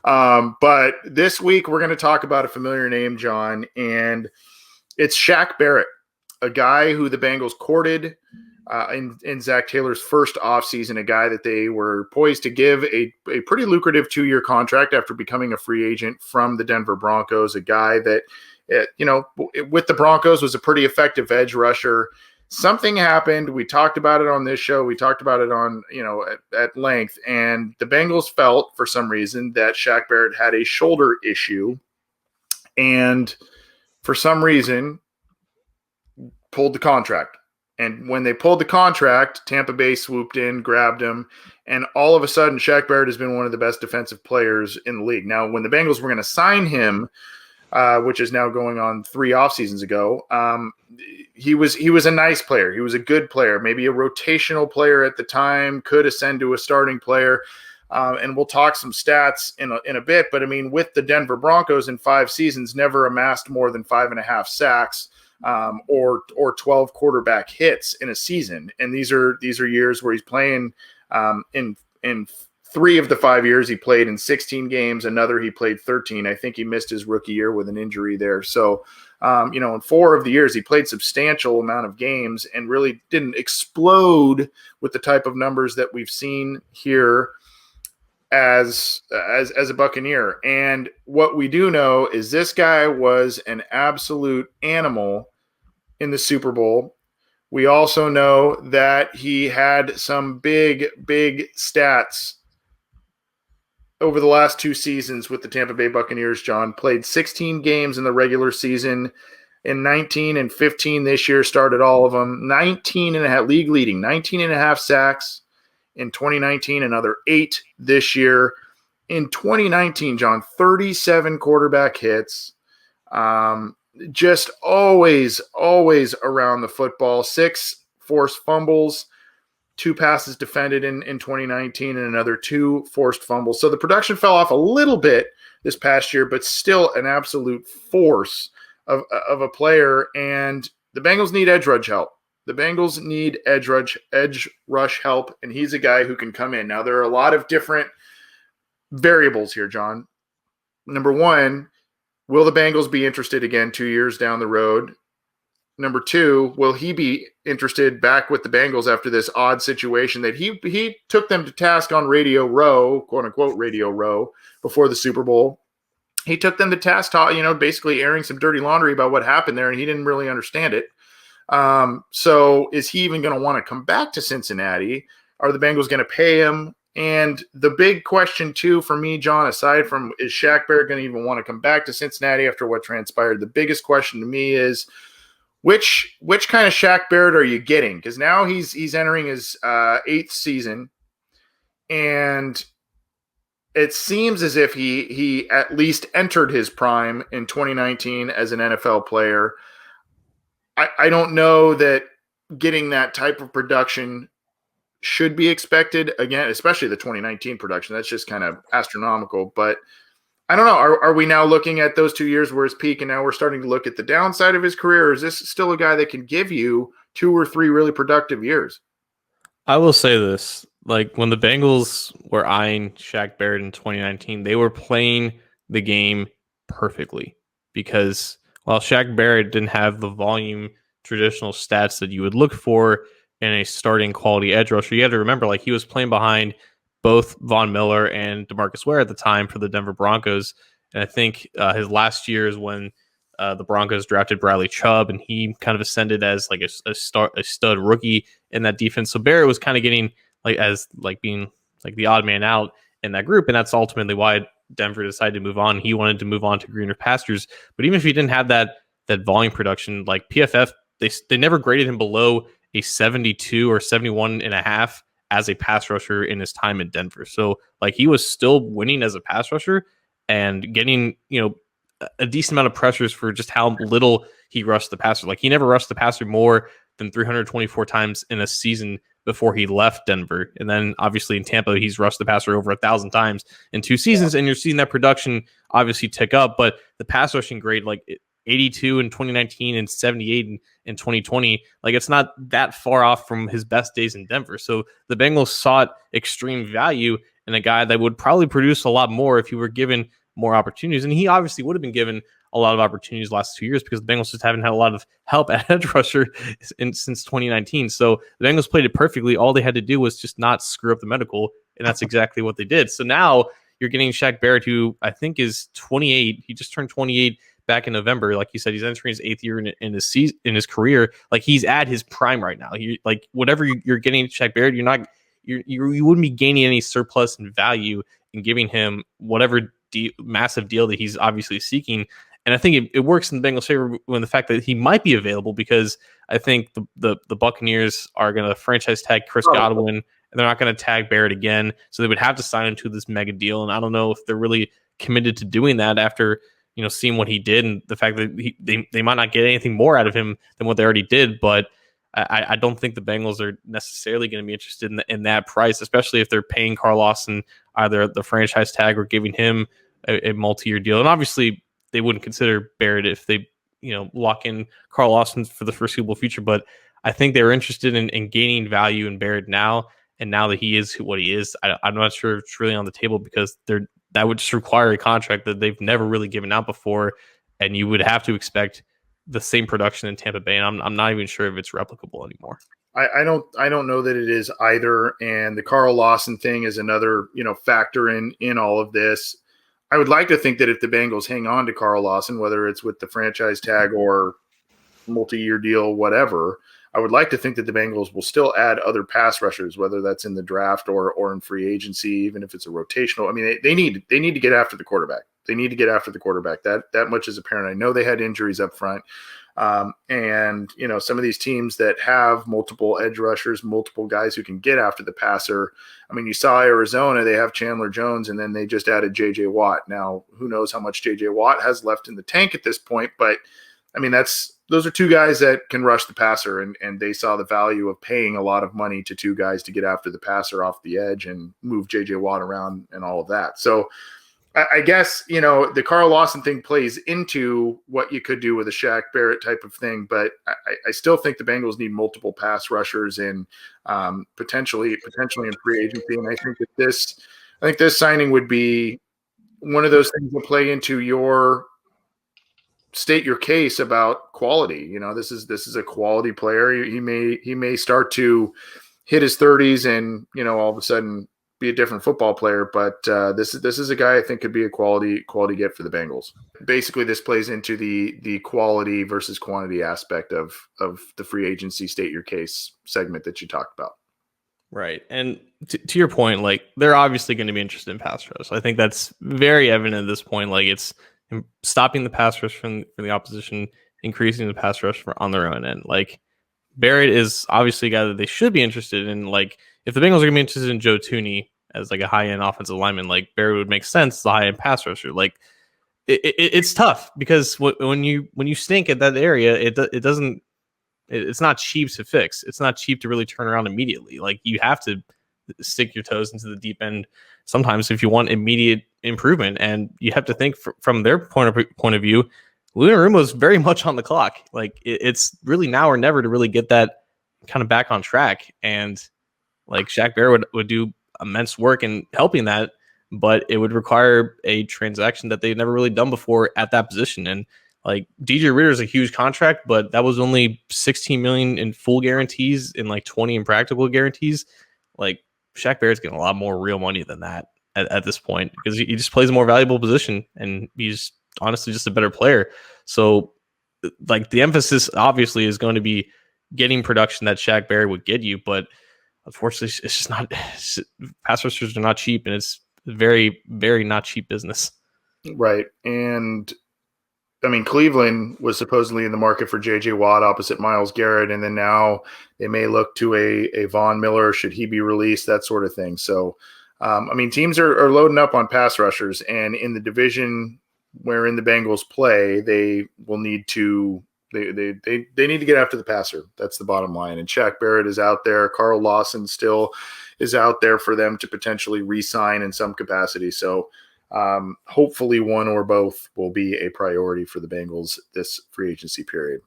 But this week we're going to talk about a familiar name, John, and it's Shaq Barrett, a guy who the Bengals courted in Zach Taylor's first offseason, a guy that they were poised to give a pretty lucrative 2-year contract after becoming a free agent from the Denver Broncos, a guy that, with the Broncos was a pretty effective edge rusher. Something happened. We talked about it on this show. We talked about it on, at length, and the Bengals felt for some reason that Shaq Barrett had a shoulder issue, and for some reason pulled the contract. And when they pulled the contract, Tampa Bay swooped in, grabbed him, and all of a sudden, Shaq Barrett has been one of the best defensive players in the league. Now, when the Bengals were going to sign him, which is now going on 3 off seasons ago, he was a nice player. He was a good player, maybe a rotational player at the time, could ascend to a starting player. And we'll talk some stats in a bit. But I mean, with the Denver Broncos in 5 seasons, never amassed more than 5.5 sacks. Or 12 quarterback hits in a season. And these are years where he's playing in 3 of the 5 years he played in 16 games. Another he played 13. I think he missed his rookie year with an injury there. So, in 4 of the years he played substantial amount of games and really didn't explode with the type of numbers that we've seen here as a Buccaneer. And what we do know is this guy was an absolute animal in the Super Bowl. We also know that he had some big stats over the last 2 seasons with the Tampa Bay Buccaneers, John, played 16 games in the regular season. In 19 and 15 this year, started all of them. 19 and a half, league leading, 19 and a half sacks in 2019, another 8 this year. In 2019, John, 37 quarterback hits. Just always around the football. 6 forced fumbles, 2 passes defended in 2019, and another 2 forced fumbles. So the production fell off a little bit this past year, but still an absolute force of a player. And the Bengals need edge rush help. The Bengals need edge rush help, and he's a guy who can come in. Now, there are a lot of different variables here, John. Number one, will the Bengals be interested again 2 years down the road? Number two, will he be interested back with the Bengals after this odd situation that he took them to task on Radio Row, quote unquote Radio Row, before the Super Bowl? He took them to task, basically airing some dirty laundry about what happened there, and he didn't really understand it. So is he even going to want to come back to Cincinnati? Are the Bengals going to pay him? And the big question, too, for me, John, aside from is Shaq Barrett going to even want to come back to Cincinnati after what transpired, the biggest question to me is which kind of Shaq Barrett are you getting? Because now he's entering his 8th season, and it seems as if he at least entered his prime in 2019 as an NFL player. I don't know that getting that type of production should be expected again, especially the 2019 production. That's just kind of astronomical. But I don't know. Are we now looking at those 2 years where his peak, and now we're starting to look at the downside of his career? Or is this still a guy that can give you 2 or 3 really productive years? I will say this. Like, when the Bengals were eyeing Shaq Barrett in 2019, they were playing the game perfectly, because while Shaq Barrett didn't have the volume traditional stats that you would look for in a starting quality edge rusher, you have to remember, like, he was playing behind both Von Miller and DeMarcus Ware at the time for the Denver Broncos. And I think his last year is when the Broncos drafted Bradley Chubb, and he kind of ascended as like a stud rookie in that defense. So Barrett was kind of getting being like the odd man out in that group, and that's ultimately why Denver decided to move on. He wanted to move on to greener pastures. But even if he didn't have that volume production, like PFF, they never graded him below a 72 or 71 and a half as a pass rusher in his time in Denver. So like, he was still winning as a pass rusher and getting, a decent amount of pressures for just how little he rushed the passer. Like, he never rushed the passer more than 324 times in a season before he left Denver. And then obviously in Tampa, he's rushed the passer over 1,000 times in 2 seasons. And you're seeing that production obviously tick up, but the pass rushing grade, like 82 in 2019 and 78 in 2020, like, it's not that far off from his best days in Denver. So the Bengals sought extreme value in a guy that would probably produce a lot more if he were given more opportunities. And he obviously would have been given a lot of opportunities the last 2 years, because the Bengals just haven't had a lot of help at edge rusher since 2019. So the Bengals played it perfectly. All they had to do was just not screw up the medical, and that's exactly what they did. So now you're getting Shaq Barrett, who I think is 28. He just turned 28 back in November. Like you said, he's entering his 8th year in his season, in his career. Like, he's at his prime right now. Like, whatever you're getting Shaq Barrett, you wouldn't be gaining any surplus in value in giving him whatever massive deal that he's obviously seeking. And I think it works in the Bengals' favor when the fact that he might be available, because I think the Buccaneers are going to franchise tag Chris Godwin, and they're not going to tag Barrett again. So they would have to sign him to this mega deal. And I don't know if they're really committed to doing that after, seeing what he did, and the fact that they might not get anything more out of him than what they already did. But I don't think the Bengals are necessarily going to be interested in that price, especially if they're paying Carl Lawson either the franchise tag or giving him a multi-year deal. And obviously they wouldn't consider Barrett if they, lock in Carl Lawson for the foreseeable future. But I think they're interested in gaining value in Barrett now. And now that he is what he is, I'm not sure if it's really on the table, because that would just require a contract that they've never really given out before. And you would have to expect the same production in Tampa Bay. And I'm not even sure if it's replicable anymore. I don't know that it is either. And the Carl Lawson thing is another, factor in all of this. I would like to think that if the Bengals hang on to Carl Lawson, whether it's with the franchise tag or multi-year deal, whatever, I would like to think that the Bengals will still add other pass rushers, whether that's in the draft or in free agency, even if it's a rotational. I mean, they need to get after the quarterback. They need to get after the quarterback. That much is apparent. I know they had injuries up front. And, you know, some of these teams that have multiple edge rushers, multiple guys who can get after the passer. I mean, you saw Arizona, they have Chandler Jones, and then they just added J.J. Watt. Now, who knows how much J.J. Watt has left in the tank at this point, but I mean, those are two guys that can rush the passer, and they saw the value of paying a lot of money to two guys to get after the passer off the edge and move J.J. Watt around and all of that. So I guess, you know, the Carl Lawson thing plays into what you could do with a Shaq Barrett type of thing, but I still think the Bengals need multiple pass rushers and potentially in free agency. And I think this signing would be one of those things that play into your state your case about quality. You know, this is a quality player. He may start to hit his 30s and, you know, all of a sudden be a different football player, but this is a guy I think could be a quality get for the Bengals. Basically, this plays into the quality versus quantity aspect of the free agency state your case segment that you talked about. Right. And to your point, like, they're obviously going to be interested in pass rush. I think that's very evident at this point. Like, it's stopping the pass rush from the opposition, increasing the pass rush on their own end. Like, Barrett is obviously a guy that they should be interested in. Like, if the Bengals are going to be interested in Joe Thuney as like a high-end offensive lineman, like, Barrett would make sense as a high-end pass rusher. Like, it's tough because when you stink at that area, it's not cheap to fix. It's not cheap to really turn around immediately. Like, you have to stick your toes into the deep end sometimes if you want immediate improvement, and you have to think from their point of view. Lunarumo is very much on the clock. Like, it's really now or never to really get that kind of back on track. And like, Shaq Barrett would do immense work in helping that, but it would require a transaction that they've never really done before at that position. And like, DJ Reader is a huge contract, but that was only $16 million in full guarantees and like 20 in practical guarantees. Like, Shaq Barrett's getting a lot more real money than that at this point, because he just plays a more valuable position, and he's honestly just a better player. So like, the emphasis obviously is going to be getting production that Shaq Barrett would get you, but unfortunately it's just not. Pass rushers are not cheap, and it's very, very not cheap business. Right. And I mean, Cleveland was supposedly in the market for J.J. Watt opposite Myles Garrett, and then now they may look to a Von Miller should he be released, that sort of thing. So, I mean, teams are loading up on pass rushers, and in the division wherein the Bengals play, they will need to they need to get after the passer. That's the bottom line. And Shaq Barrett is out there. Carl Lawson still is out there for them to potentially re-sign in some capacity. So, hopefully one or both will be a priority for the Bengals this free agency period.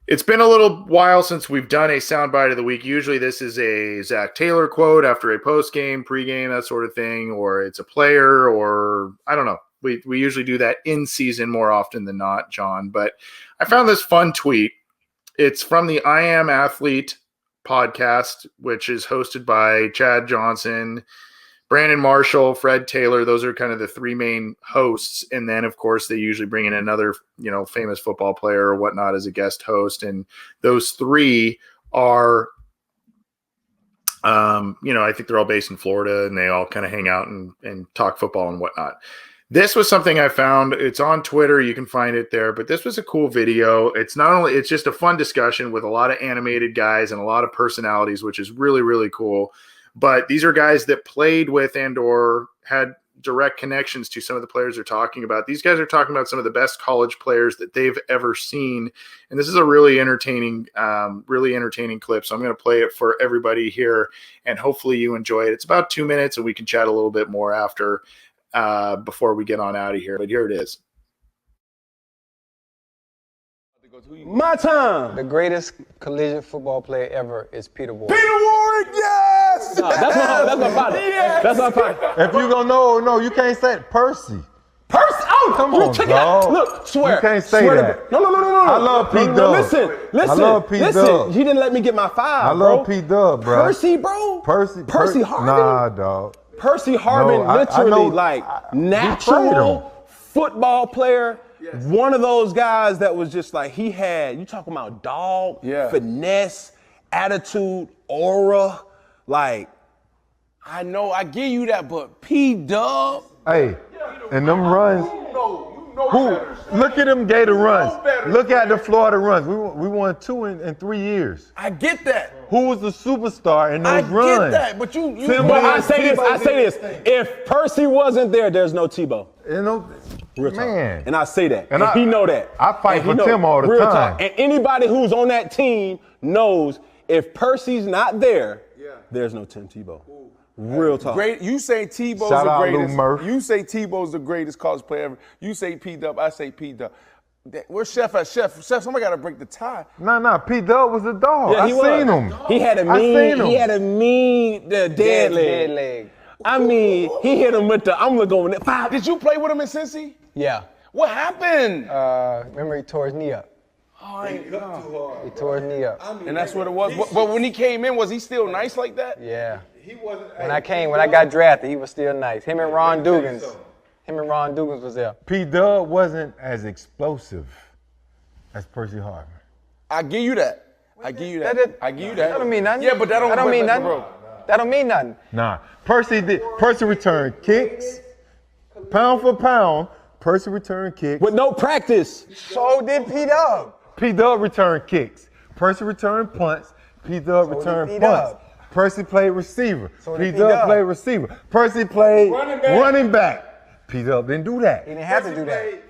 It's been a little while since we've done a soundbite of the week. Usually this is a Zach Taylor quote after a post-game, pre-game, that sort of thing, or it's a player, or I don't know. We usually do that in season more often than not, John. But I found this fun tweet. It's from the I Am Athlete podcast, which is hosted by Chad Johnson, Brandon Marshall, Fred Taylor. Those are kind of the three main hosts. And then, of course, they usually bring in another, you know, famous football player or whatnot as a guest host. And those three are, you know, I think they're all based in Florida, and they all kind of hang out and talk football and whatnot. This was something I found. It's on Twitter. You can find it there. But this was a cool video. It's just a fun discussion with a lot of animated guys and a lot of personalities, which is really, really cool. But these are guys that played with and or had direct connections to some of the players they're talking about. These guys are talking about some of the best college players that they've ever seen. And this is a really entertaining clip. So I'm going to play it for everybody here, and hopefully you enjoy it. It's about 2 minutes, and we can chat a little bit more after before we get on out of here. But here it is. My time. The greatest collegiate football player ever is Peter Warrick. Peter Warrick, yes! No, that's my partner. Yes. That's my partner. If you gonna no, you can't say it. Percy. Percy, oh, Come on, check it dog. out. Look, swear. You can't say swear that. No. I love P. No, Dub. listen. I love P. Dub. He didn't let me get my five, I love P. Dub, bro. Percy, bro. Percy Harvin. Nah, dog. Percy Harvin, No, I literally, know- like, he played natural football player. One of those guys that was just like he had. You talking about dog, finesse, attitude, aura, like. I know, I give you that, but P-Dub. Hey, and them runs. Look at them Gator runs. Look at the Florida runs. We won 2 in 3 years. I get that. Who was the superstar in those runs? I get that, but you But I say this. If Percy wasn't there, there's no Tebow. You know, man. And I say that. And he know that. I fight for know Tim all the real time. Talk. And anybody who's on that team knows if Percy's not there, there's no Tim Tebow. Real talk. Great. You say Tebow's Shout the out Lou greatest. Murph. You say Tebow's the greatest college player ever. You say P-Dub. I say P-Dub. Where's Chef at? Chef, somebody got to break the tie. Nah. P-Dub was a dog. Yeah, I seen him. He had a mean dead leg. I mean, he hit him with the. I'm looking over there. 5. Did you play with him in Cincy? Yeah. What happened? Remember he tore his knee up. Oh, He tore his knee up. and that's what it was. But when he came in, was he still nice like that? Yeah. When I got drafted, he was still nice. Him and Ron Dugans was there. P-Dub wasn't as explosive as Percy Harvin. I give you that. I give you that. That don't mean nothing. Yeah, but that don't mean nothing. bro. That don't mean nothing. Nah, Percy returned kicks, pound for pound. Percy returned kicks. With no practice. So did P-Dub. P-Dub returned kicks. Percy returned punts. P-Dub returned punts. Percy played receiver. P-Dub played receiver. Percy played running back. P-Dub didn't do that. He didn't have to do that.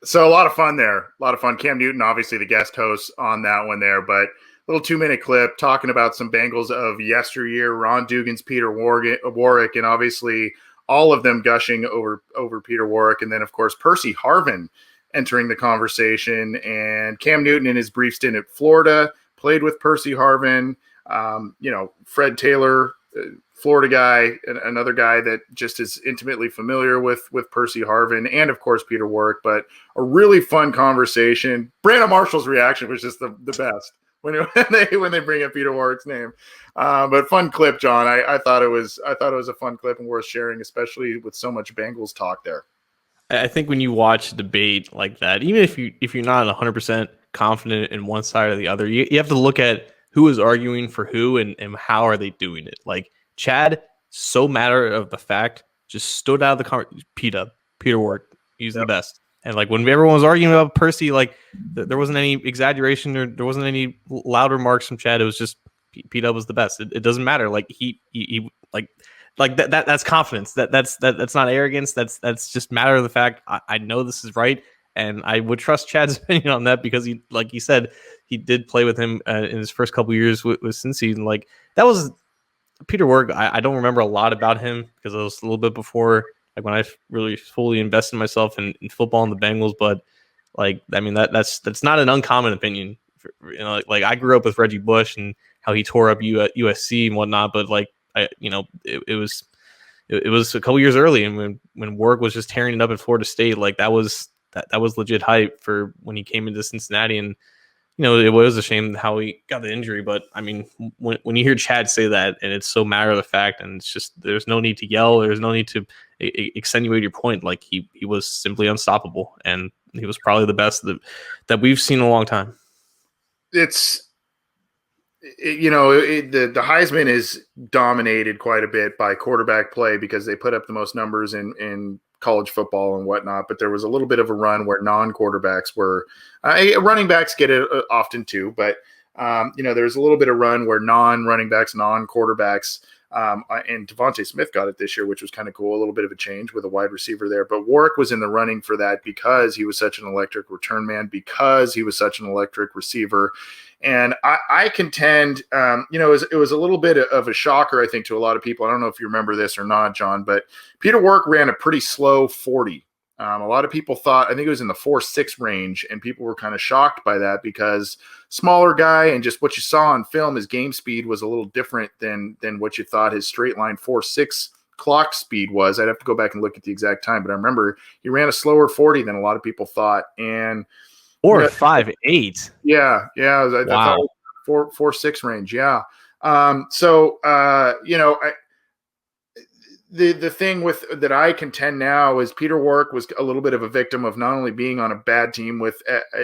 So a lot of fun there. A lot of fun. Cam Newton, obviously the guest host on that one there, but little 2-minute clip talking about some Bengals of yesteryear, Ron Dugans, Peter Warwick, and obviously all of them gushing over Peter Warwick. And then, of course, Percy Harvin entering the conversation. And Cam Newton in his brief stint at Florida played with Percy Harvin. Fred Taylor, Florida guy, another guy that just is intimately familiar with Percy Harvin and, of course, Peter Warwick. But a really fun conversation. Brandon Marshall's reaction was just the best when they bring up Peter Warwick's name. But fun clip, John. I thought it was a fun clip and worth sharing, especially with so much Bengals talk there. I think when you watch a debate like that, even if you're not 100% confident in one side or the other, you have to look at who is arguing for who and how are they doing it. Like Chad, so matter of the fact, just stood out of the conversation. Peter Warwick, he's the best. And like when everyone was arguing about Percy, like there wasn't any exaggeration or there wasn't any loud remarks from Chad. It was just P-Dub was the best. It doesn't matter. Like he like that's confidence. That's not arrogance. That's just matter of the fact. I know this is right, and I would trust Chad's opinion on that because he, like he said, he did play with him in his first couple years with Cincy, and like that was Peter Warwick. I don't remember a lot about him because it was a little bit before like when I really fully invested myself in football and the Bengals. But like I mean that's not an uncommon opinion. Like I grew up with Reggie Bush and how he tore up USC and whatnot, but like it was a couple years early, and when Warwick was just tearing it up at Florida State, like that was legit hype for when he came into Cincinnati. And it was a shame how he got the injury, but I mean when you hear Chad say that, and it's so matter of the fact, and it's just there's no need to yell, there's no need to extenuate your point. Like he was simply unstoppable, and he was probably the best that we've seen in a long time. The Heisman is dominated quite a bit by quarterback play because they put up the most numbers in college football and whatnot. But there was a little bit of a run where non-quarterbacks were running backs get it often too. But there was a little bit of run where non-running backs, non-quarterbacks, and Devontae Smith got it this year, which was kind of cool. A little bit of a change with a wide receiver there. But Warwick was in the running for that because he was such an electric return man, because he was such an electric receiver. And I contend, it was a little bit of a shocker, I think, to a lot of people. I don't know if you remember this or not, John, but Peter Warwick ran a pretty slow 40. A lot of people thought, I think it was in the 4.6 range, and people were kind of shocked by that because smaller guy and just what you saw on film, his game speed was a little different than what you thought his straight line 4.6 clock speed was. I'd have to go back and look at the exact time, but I remember he ran a slower 40 than a lot of people thought. And or 5.8. Yeah. I thought 4.6 range. Yeah. the thing with that I contend now is Peter Warrick was a little bit of a victim of not only being on a bad team with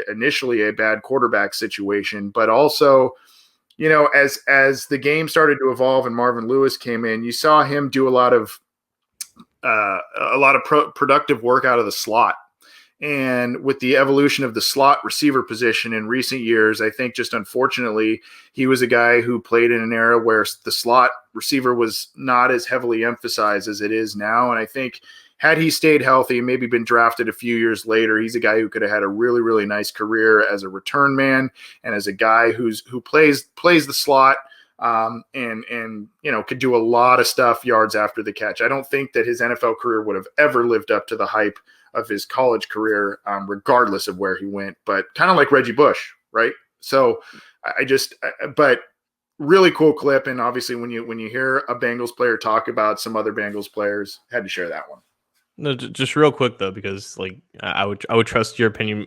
initially a bad quarterback situation, but also, as the game started to evolve and Marvin Lewis came in, you saw him do a lot of productive work out of the slot. And with the evolution of the slot receiver position in recent years, I think just unfortunately, he was a guy who played in an era where the slot receiver was not as heavily emphasized as it is now. And I think had he stayed healthy, maybe been drafted a few years later, he's a guy who could have had a really, really nice career as a return man and as a guy who plays the slot and could do a lot of stuff yards after the catch. I don't think that his NFL career would have ever lived up to the hype of his college career, regardless of where he went, but kind of like Reggie Bush, right? So but really cool clip. And obviously when you hear a Bengals player talk about some other Bengals players, had to share that one. No, just real quick though, because like I would trust your opinion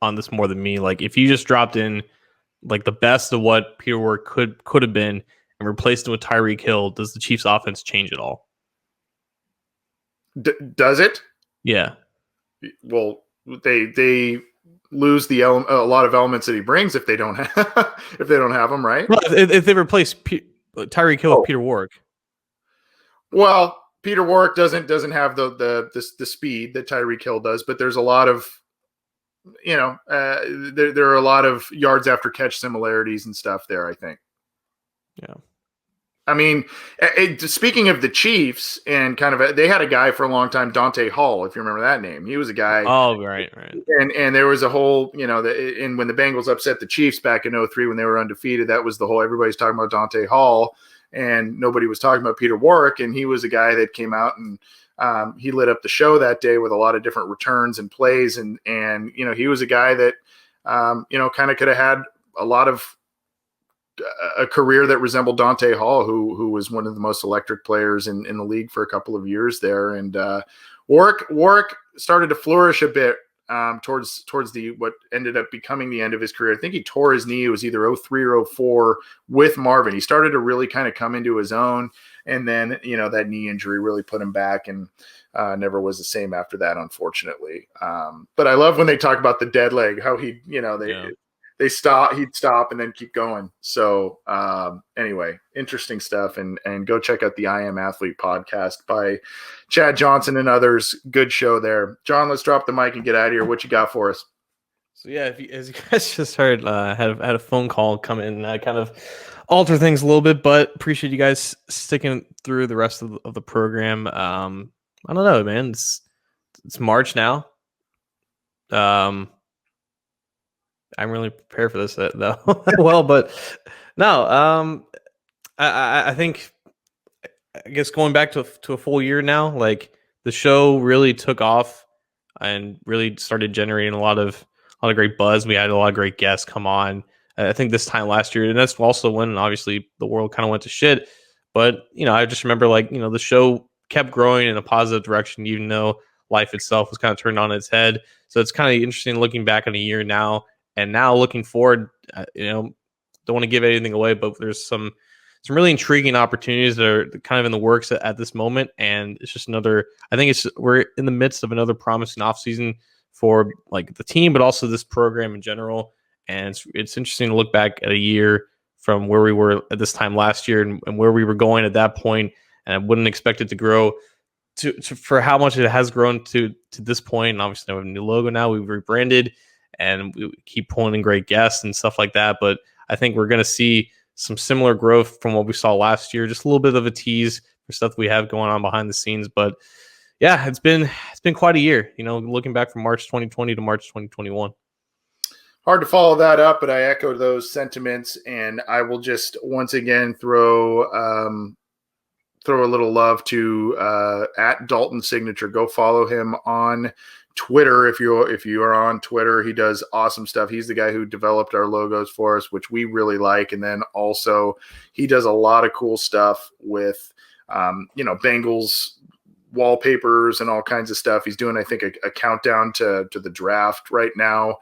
on this more than me. Like if you just dropped in like the best of what Peter Warrick could have been and replaced him with Tyreek Hill, does the Chiefs offense change at all? Does it? Yeah. Well, they lose a lot of elements that he brings if they don't have them, right? Well, if they replace Tyreek Hill with Peter Warrick. Well, Peter Warrick doesn't have the speed that Tyreek Hill does, but there's a lot of there are a lot of yards after catch similarities and stuff there, I think. Yeah. I mean, speaking of the Chiefs and they had a guy for a long time, Dante Hall, if you remember that name. He was a guy. Oh, right. And there was a whole, and when the Bengals upset the Chiefs back in 2003 when they were undefeated, that was the whole, everybody's talking about Dante Hall and nobody was talking about Peter Warrick. And he was a guy that came out and he lit up the show that day with a lot of different returns and plays. And he was a guy that, kind of could have had a career that resembled Dante Hall, who was one of the most electric players in the league for a couple of years there. And Warrick started to flourish a bit towards what ended up becoming the end of his career. I think he tore his knee. It was either 2003 or 2004 with Marvin. He started to really kind of come into his own. And then, that knee injury really put him back and never was the same after that, unfortunately. But I love when they talk about the dead leg, how he'd stop and then keep going. So anyway, interesting stuff. And go check out the I Am Athlete podcast by Chad Johnson and others. Good show there. John, let's drop the mic and get out of here. What you got for us? So yeah, as you guys just heard, had a phone call come in and kind of alter things a little bit, but appreciate you guys sticking through the rest of the program. I don't know, man. It's March now. I'm really prepared for this though. Well, but no, I think, I guess going back to a full year now, like the show really took off and really started generating a lot of great buzz. We had a lot of great guests come on. I think this time last year, and that's also when obviously the world kind of went to shit. But I just remember the show kept growing in a positive direction, even though life itself was kind of turned on its head. So it's kind of interesting looking back on a year now. And now looking forward, don't want to give anything away, but there's some really intriguing opportunities that are kind of in the works at this moment. And it's just we're in the midst of another promising offseason for like the team, but also this program in general. And it's interesting to look back at a year from where we were at this time last year and where we were going at that point. And I wouldn't expect it to grow for how much it has grown to this point. And obviously we have a new logo now. We've rebranded. And we keep pulling in great guests and stuff like that. But I think we're going to see some similar growth from what we saw last year. Just a little bit of a tease for stuff we have going on behind the scenes. But yeah, it's been quite a year, looking back from March 2020 to March 2021. Hard to follow that up, but I echo those sentiments. And I will just once again throw a little love to at Dalton Signature. Go follow him on Twitter. If you are on Twitter, he does awesome stuff. He's the guy who developed our logos for us, which we really like. And then also he does a lot of cool stuff with, Bengals wallpapers and all kinds of stuff. He's doing, I think, a countdown to the draft right now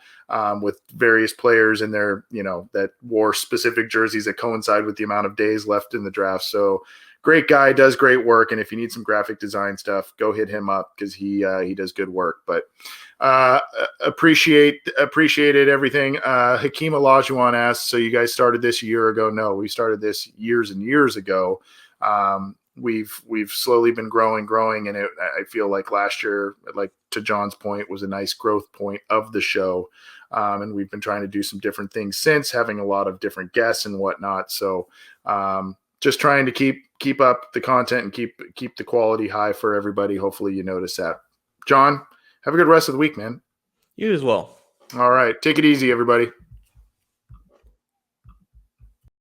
with various players in there, that wore specific jerseys that coincide with the amount of days left in the draft. So great guy, does great work. And if you need some graphic design stuff, go hit him up because he does good work. But appreciated everything. Hakeem Olajuwon asks, so you guys started this a year ago? No, we started this years and years ago. We've slowly been growing, and I feel like last year, like to John's point, was a nice growth point of the show. And we've been trying to do some different things since, having a lot of different guests and whatnot. So just trying to keep up the content and keep the quality high for everybody. Hopefully you notice that. John, have a good rest of the week, man. You as well. All right. Take it easy, everybody.